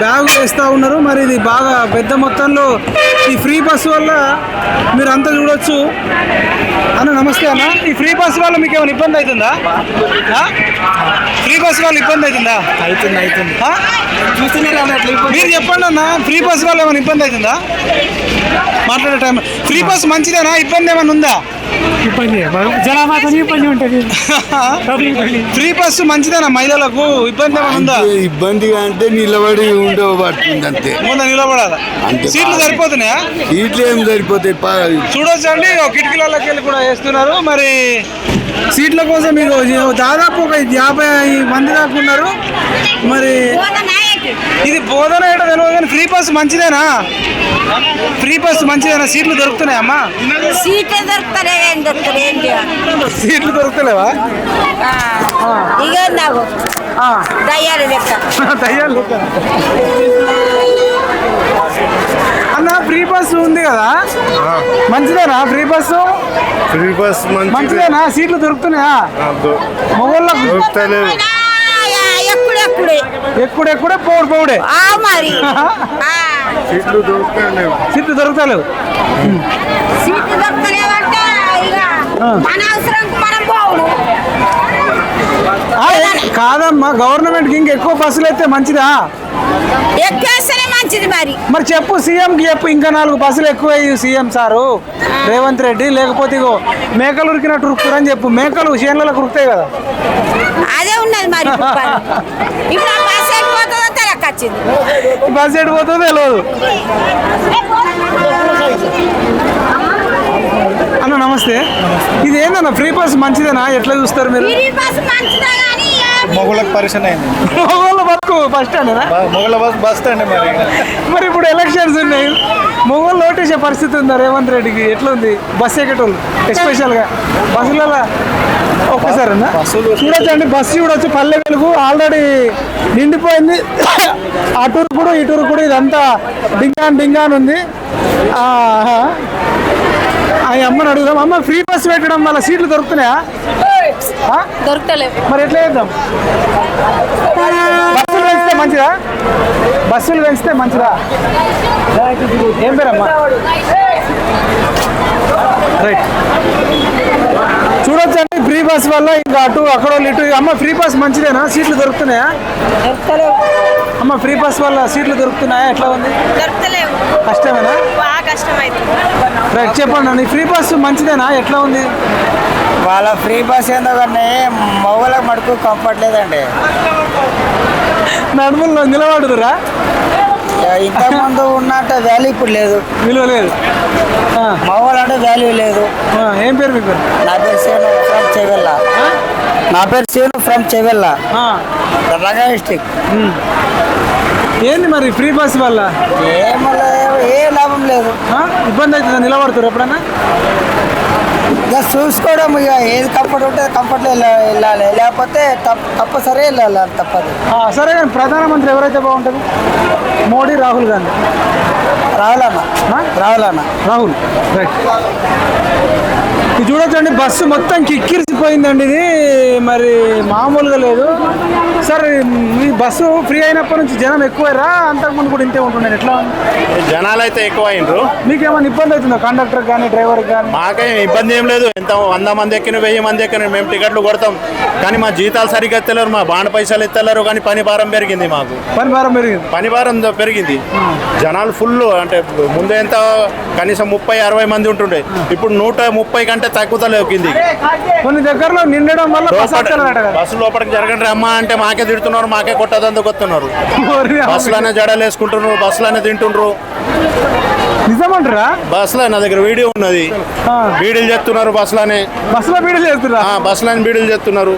బ్యాగ్ వేస్తూ ఉన్నారు. మరి ఇది బాగా పెద్ద మొత్తంలో ఈ ఫ్రీ బస్సు వల్ల మీరు అంతా చూడొచ్చు. అన్న నమస్తే అన్న, ఈ ఫ్రీ బస్సు వల్ల మీకు ఏమైనా ఇబ్బంది అవుతుందా? ఫ్రీ బస్సు వల్ల ఇబ్బంది అవుతుందా? అవుతుంది. మీరు చెప్పండి అన్న, ఫ్రీ బస్సు వల్ల ఏమైనా ఇబ్బంది అవుతుందా? మాట్లాడే టైం. ఫ్రీ బస్ మంచిదేనా? ఇబ్బంది ఏమైనా ఉందా? ఇబ్బంది ఉంటుంది. ఫ్రీ బస్సు మంచిదేనా? మహిళలకు ఇబ్బంది ఏమైనా ఉందా? ఇబ్బంది అంటే నిలబడి ఉండబడుతుంది అంతే. ముందు నిలబడాలా? సీట్లు సరిపోతున్నాయా? సీట్లు ఏం సరిపోతాయి? చూడొచ్చు అండి, కిటికీలకి వెళ్ళి కూడా వేస్తున్నారు. మరి సీట్ల కోసం మీకు దాదాపు ఒక 50 మంది దాకా ఉన్నారు. మరి ఇది బోధన ఏటో తెలియదు కానీ ఫ్రీ బస్ మంచిదేనా? సీట్లు దొరుకుతున్నాయమ్మా? సీట్లు సీట్లు దొరుకుతలేవా? ఇక నాకు దయ్యాలు లెక్క. అన్న ఫ్రీ బస్ ఉంది కదా, మంచిదేనా? ఫ్రీ బస్సు మంచిదేనా? సీట్లు దొరుకుతున్నాయా? మొగోళ్ళకు దొరుకుతలేవు. ఎప్పుడెప్పుడే పోవుడే మరి సీట్లు దొరుకుతలేవు. సీట్లు దొరకలేవంటే ఇక మన అవసరం మనం పోవును. కాదమ్మా, గవర్నమెంట్కి ఇంకా ఎక్కువ బస్సులు అయితే మంచిదా? ఎక్కేస్తేనే మంచిది మరి. మరి చెప్పు సీఎంకి చెప్పు, ఇంకా 4 బస్సులు ఎక్కువ సీఎం సారు రేవంత్ రెడ్డి, లేకపోతే ఇగో మేకలు ఉరికినట్టు ఉరుకుతారని చెప్పు. మేకలు చేనులకు ఉరుకుతాయి కదా. అదే ఉన్నది మరి. ఇప్పుడు ఆ బస్సు ఎక్కిపోతుందో తెలకొచ్చింది. బస్సు ఎడిపోతుందో తెలియదు. అన్న నమస్తే, ఇది ఏందన్న ఫ్రీ బస్ మంచిదేనా? ఎట్లా చూస్తారు మీరు? మొగలకు పరిచయం అయింది. మొగోళ్ళ బస్కు bus stand, Mogali bus stand మరి ఇప్పుడు ఎలక్షన్స్ ఉన్నాయి, మొగోళ్ళు ఓటేసే పరిస్థితి ఉందా రేవంత్ రెడ్డికి? ఎట్లా ఉంది బస్ ఎక్కేటోళ్ళు ఎస్పెషల్గా బస్సులలో? ఒక్కసారి అన్న చూడొచ్చండి, బస్సు చూడొచ్చు. పల్లె వెలుగు ఆల్రెడీ నిండిపోయింది. అటూరు కూడా ఇటూరు కూడా ఇదంతా డింగాన్ ఉంది. ఆ అమ్మని అడుగుదాం. అమ్మ, ఫ్రీ బస్ పెట్టడం వల్ల సీట్లు దొరుకుతున్నాయా? దొరుకుతలేవు. మరి ఎట్లా చేద్దాం? బస్సులు పెంచితే మంచిదా? బస్సులు పెంచితే మంచిదా? ఏం పేరమ్మా? రైట్, చూడొచ్చండి ఫ్రీ బస్ వల్ల ఇంకా అటు అక్కడ ఇటు. అమ్మ, ఫ్రీ బస్ మంచిదేనా? సీట్లు దొరుకుతున్నాయా? దొరుకుతలేవు. అమ్మ, ఫ్రీ బస్ వల్ల సీట్లు దొరుకుతున్నాయా? ఎట్లా ఉంది? దొరుకుతలేవు. కష్టమేనా? బాగా కష్టమైంది. రైట్, చెప్పండి. ఫ్రీ బస్ మంచిదేనా? ఎట్లా ఉంది? వాళ్ళ ఫ్రీ బస్ ఏందో కానీ మగవాళ్ళకి మటుకు కంఫర్ట్ లేదండి. నడుముల్లో నిలబడుతురా? ఇంతకుముందు ఉన్నట్టు వాల్యూ ఇప్పుడు లేదు, విలువ లేదు. మగవాళ్ళు అంటే వాల్యూ లేదు. ఏం పేరు మీ పేరు? నా పేరు శివను from Chevella. From Chevella, Ranga district. ఏంది మరి ఫ్రీ బస్ వల్ల ఏ లాభం లేదు. ఇబ్బంది అవుతుందా? నిలబడుతారు ఎప్పుడన్నా? ఇక చూసుకోవడం, ఇక ఏది కంఫర్ట్ ఉంటే కంఫర్ట్లో వెళ్ళాలి, లేకపోతే తప్పసరి వెళ్ళాలి, తప్పదు. సరే, కానీ ప్రధానమంత్రి ఎవరైతే బాగుంటుంది? మోడీ, రాహుల్ గాంధీ? రాహుల్. రైట్, ఇది చూడొచ్చండి, బస్సు మొత్తం కిక్కిరిసిపోయిందండి. ఇది మరి మామూలుగా లేదు. సార్, ఈ బస్సు ఫ్రీ అయినప్పటి నుంచి జనం ఎక్కువరా? అంతకుముందు కూడా ఇంతే ఉంటుండే? ఎట్లా? జనాలు అయితే ఎక్కువ అయినరు. మీకు ఏమైనా ఇబ్బంది అవుతుందా? కండక్టర్ కానీ డ్రైవర్ కానీ? మాకేం ఇబ్బంది ఏం లేదు. ఎంత 100 మంది ఎక్కిన 1000 మంది ఎక్కిన మేము టికెట్లు కొడతాం, కానీ మా జీతాలు సరిగ్గా ఎత్తలేరు, మా బాండ్ పైసలు ఎత్తలేరు. కానీ పని భారం పెరిగింది. మాకు పని భారం పెరిగింది. జనాలు ఫుల్, అంటే ముందు ఎంత కనీసం 30-60 మంది ఉంటుండే, ఇప్పుడు 130 కంటే తగ్గుతలేవు కింది. కొన్ని దగ్గరలో నిండడం వల్ల బస్సు లోపలికి జరగండి అమ్మా అంటే మాకే తిడుతున్నారు, మాకే కొట్టదందుకు వస్తున్నారు. బస్సులోనే జడలు వేసుకుంటున్నారు, బస్సులోనే తింటున్నారు. నిజమంటారా? బస్సులో నా దగ్గర వీడియో ఉన్నది. బీడీలు చేస్తున్నారు బస్సులోనే. బస్సులోనే బీడీలు చేస్తున్నారు.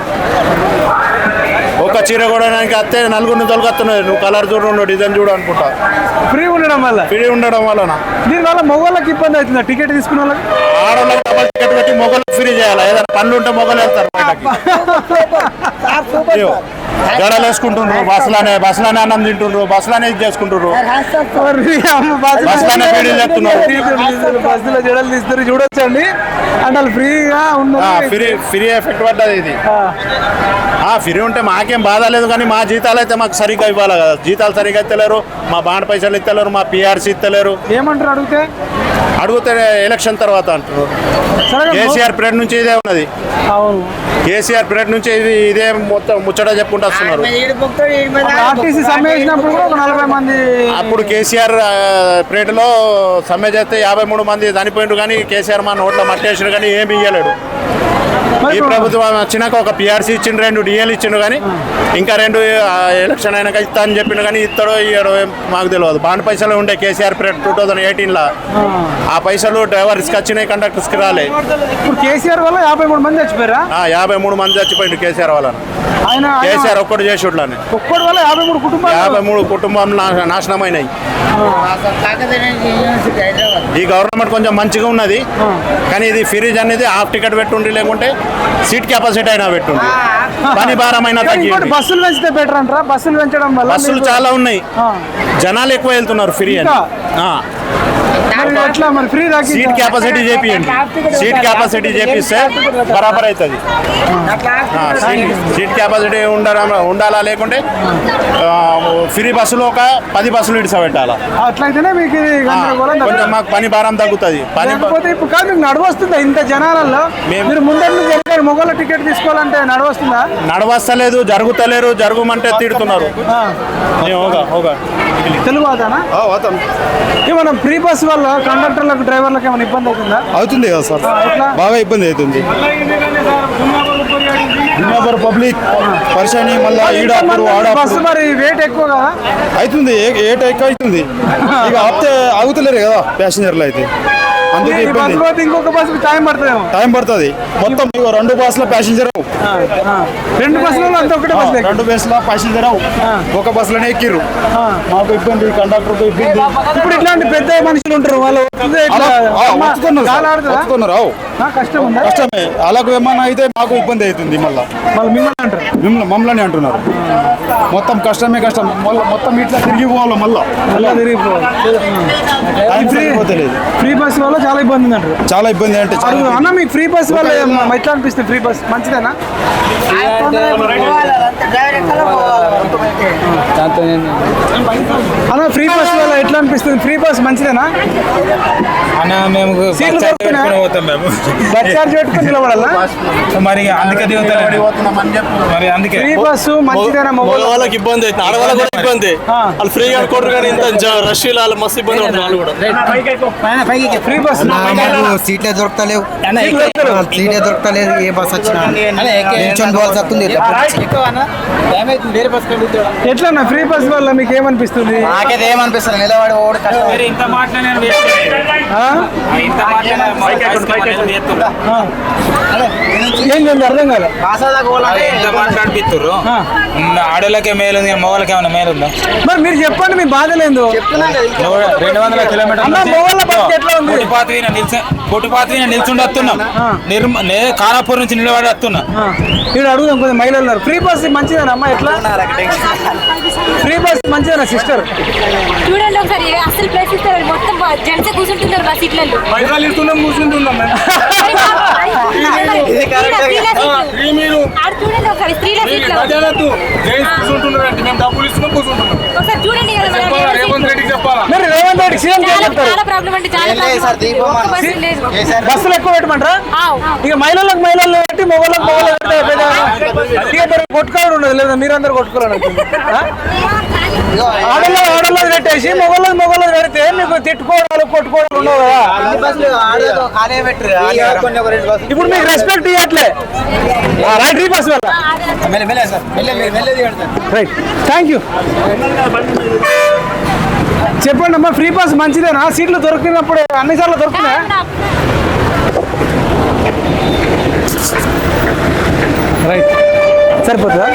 ఒక చీర కొనడానికి అత్తే 4 తొలగొస్తున్నాయి. నువ్వు కలర్ చూడు, డిజైన్ చూడు అనుకుంటా. ఫ్రీ ఉండడం వలన దీనివల్ల మగవాళ్ళకి ఇబ్బంది అవుతుందా? టికెట్ తీసుకున్న వాళ్ళకి? ఆడవాళ్ళకి డబల్ టికెట్ పెట్టి మొగలు ఫ్రీ చేయాలి. ఏదైనా పనులు ఉంటే మొగలు వెళ్తారు బయటకి. గడలు వేసుకుంటుండ్రు, బస్సులోనే అన్నం తింటుండ్రు, బస్సులోనే ఇది చేసుకుంటుండ్రు, బస్సులోనే బీడీలు చేస్తున్నారు. బస్సులో జడలు తీస్తారు చూడొచ్చండి. అంటే వాళ్ళు ఫ్రీగా ఉన్నది. ఫ్రీ ఎఫెక్ట్ పడ్డది ఇది. ఫ్రీ ఉంటే మాకేం బాధ లేదు, కానీ మా జీతాలు అయితే మాకు సరిగ్గా ఇవ్వాలి కదా. జీతాలు సరిగ్గా ఇస్తలేరు, మా బాండ్ పైసలు ఇస్తలేరు, మా పిఆర్సీ ఇస్తలేరు. ఏమంటారు అడిగితే ఎలక్షన్ తర్వాత అంటారు. కేసీఆర్ పీరియడ్ నుంచి ఇదే ఉన్నది. కేసీఆర్ పీరియడ్ నుంచి ఇదే మొత్తం ముచ్చట చెప్పుకుంటూ వస్తున్నారు. అప్పుడు కేసీఆర్ పీరియడ్ లో సమ్మె చేస్తే 53 మంది చనిపోయిండ్రు, కానీ కేసీఆర్ మా నోట్లో మట్టేసారు, కానీ ఏమి ఇయ్యలేడు. ఈ ప్రభుత్వం వచ్చినాక ఒక పిఆర్సీ ఇచ్చిండు, 2 డిఎల్ ఇచ్చిండు, కానీ ఇంకా 2 ఎలక్షన్ అయినాక ఇస్తా అని చెప్పిండు, కానీ ఇస్తాడో ఇయ్యడో మాకు తెలియదు. బాండ్ పైసలు ఉండే కేసీఆర్ పీరియడ్ 2018లో. ఆ పైసలు డ్రైవర్స్కి వచ్చినాయి, కండక్టర్స్కి రాలే. ఇప్పుడు కేసీఆర్ వల్ల 53 మంది చచ్చిపోయారా? 53 మంది చచ్చిపోయింది కేసీఆర్ వల్ల. కేసీఆర్ ఒక్కడు చేసేట్లని ఒక్కడి వల్ల 53 కుటుంబాలు నాశనం అయినాయి. ఈ గవర్నమెంట్ కొంచెం మంచిగా ఉన్నది, కానీ ఇది ఫీజ్ అనేది హాఫ్ టికెట్ పెట్టుండి, లేకుంటే సీట్ కెపాసిటీ అయినా పెట్టుండి, పని భారమైన బస్సులు పెంచితే బెటర్ అంటారా? బస్సులు పెంచడం వల్ల బస్సులు చాలా ఉన్నాయి, జనాలు ఎక్కువ వెళ్తున్నారు ఫ్రీ అని. ఎట్లా మరి ఫ్రీ సీట్ కెపాసిటీ చేపియండి, సీట్ కెపాసిటీ చేపిస్తే బరాబర్ అవుతుంది. సీట్ కెపాసిటీ ఉండాలా, లేకుంటే ఫ్రీ బస్సులో ఒక 10 బస్సులు ఇడిసబెట్టాలా. అట్లయితేనే మీకు ఇది గందరగోళం తగ్గుతుంది. కొంచెం మాకు పని భారం తగ్గుతుంది. లేకపోతే ఇప్పుడు కాదు మీకు నడవస్తుందా ఇంత జనాలలో? మీరు ముందర నుంచి వెళ్ళారు మొగోళ్ళ టికెట్ తీసుకోవాలంటే నడవస్తుందా? నడవస్తలేదు, జరుగుతలేరు, జరుగుమంటే తిడుతున్నారు. తెలుగు అవుతానా? ఏమన్నా ఫ్రీ బస్ వల్ల కండక్టర్లకు డ్రైవర్లకు ఏమైనా ఇబ్బంది అవుతుందా? అవుతుంది కదా సార్, బాగా ఇబ్బంది అవుతుంది. పబ్లిక్ పరిశాని మళ్ళీ ఈడాపుడు బస్సు మరి వెయిట్ ఎక్కువ కదా అవుతుంది, ఏట ఎక్కువ అవుతుంది. ఇక ఆపితే ఆగుతలేరు కదా ప్యాసింజర్లు అయితే, అందుకే ఇబ్బంది. ఇంకొక బస్సు టైం పడుతుంది, మొత్తం 2 బస్సుల ప్యాసింజర్, 2 బస్సులలో అంత ఒకటే బస్సు 2 బస్సుల ప్యాసింజర్ ఒక బస్సులోనే ఎక్కిర్రు. మాకు ఇబ్బంది, కండక్టర్కు ఇబ్బంది. ఇప్పుడు ఇట్లాంటి పెద్ద మనుషులు ఉంటారు, వాళ్ళు కష్టం ఉందా? కష్టమే, అలాగ ఏమన్నా అయితే మాకు ఇబ్బంది అవుతుంది. మమ్మల్ని అంటున్నారు. మొత్తం కష్టమే కష్టం, మొత్తం ఇట్లా తిరిగి పోవాలి, మళ్ళీ ఫ్రీ బస్ వల్ల చాలా ఇబ్బంది ఉంది అంటారు. చాలా ఇబ్బంది అంటే అన్న మీకు ఫ్రీ బస్ వల్ల ఎట్లా అనిపిస్తుంది? ఫ్రీ బస్ మంచిదేనా? అన్న ఫ్రీ బస్ వల్ల ఎట్లా అనిపిస్తుంది? ఫ్రీ బస్ మంచిదేనా? అన్న మేము బస్ చార్జ్ పెట్టుకుని నిలబడాలా? మరి అందుకే మరి అందుకే ఫ్రీ బస్సు మంచిదేనా? వాళ్ళకి ఇబ్బంది అవుతుంది, ఆడవాళ్ళకి కూడా ఇబ్బంది. వాళ్ళు ఫ్రీగా అనుకుంటారు కానీ ఇంత రష్ వాళ్ళు మస్తు ఇబ్బంది పడుతుంది. వాళ్ళు కూడా ఫ్రీ బస్ సీట్లే దొరకలేవు, ఏ బస్ వచ్చినా ఎట్లా ఫ్రీ బస్ వల్ల మీకు ఏమనిపిస్తుంది? నాకైతే ఏమనిపిస్తుంది, నిలబడి ఏం అర్థం కాదు. మాట్లాడిపిస్తారు, ఆడోళ్ళకే మేలు ఉంది, మగవాళ్ళకి ఏమైనా మేలు ఉందా? మరి మీరు చెప్పండి, మీ బాధ లేదు. 200 కిలోమీటర్లు కొట్టుపాతి నిల్చుండి వస్తున్నాం, ఖానాపూర్ నుంచి నిలబడి వస్తున్నా. ఇక్కడ అడుగుదాం, కొంచెం మహిళలు ఉన్నారు. ఫ్రీ బస్ మంచిదేనా అమ్మా? ఎట్లా ఫ్రీ బస్ మంచిదేనా సిస్టర్? చూడండి ఒకసారి, అసలు ప్లేస్ ఇస్తారు, మొత్తం జెంట్స్ కూర్చుంటున్నారు బస్ ఇట్లలో. కూర్చుంటున్నాం చూడండి ఒకసారి, స్త్రీల సీట్లు మేము డబ్బులు ఇస్తున్నాం, కూర్చుంటున్నాం. ఒకసారి చూడండి రేవంత్ రెడ్డికి చెప్పాలా? మరి రేవంత్ రెడ్డి సీఎం చాలా ప్రాబ్లం అంటే చాలా లేదు. బస్సులు ఎక్కువ పెట్టమంటారా? ఇక మహిళలకు పెట్టి మొగలకు కొట్టుకోవడం ఉండదు లేదా? మీరందరూ కొట్టుకోవాలి. ఆడల్లో పెట్టేసి మొగల్లో పెడితే మీకు తిట్టుకోవడాలు కొట్టుకోవడాలు ఉండవు కదా. ఇప్పుడు మీకు రెస్పెక్ట్ ఇవ్వట్లే రైట్ ఫ్రీ బస్ వల్ల. Right, thank you. చెప్పండి అమ్మా, ఫ్రీ బస్ మంచిదేనా? సీట్లు దొరికినప్పుడు అన్నిసార్లు దొరుకుతున్నాయా? రైట్, సరిపోతుందా?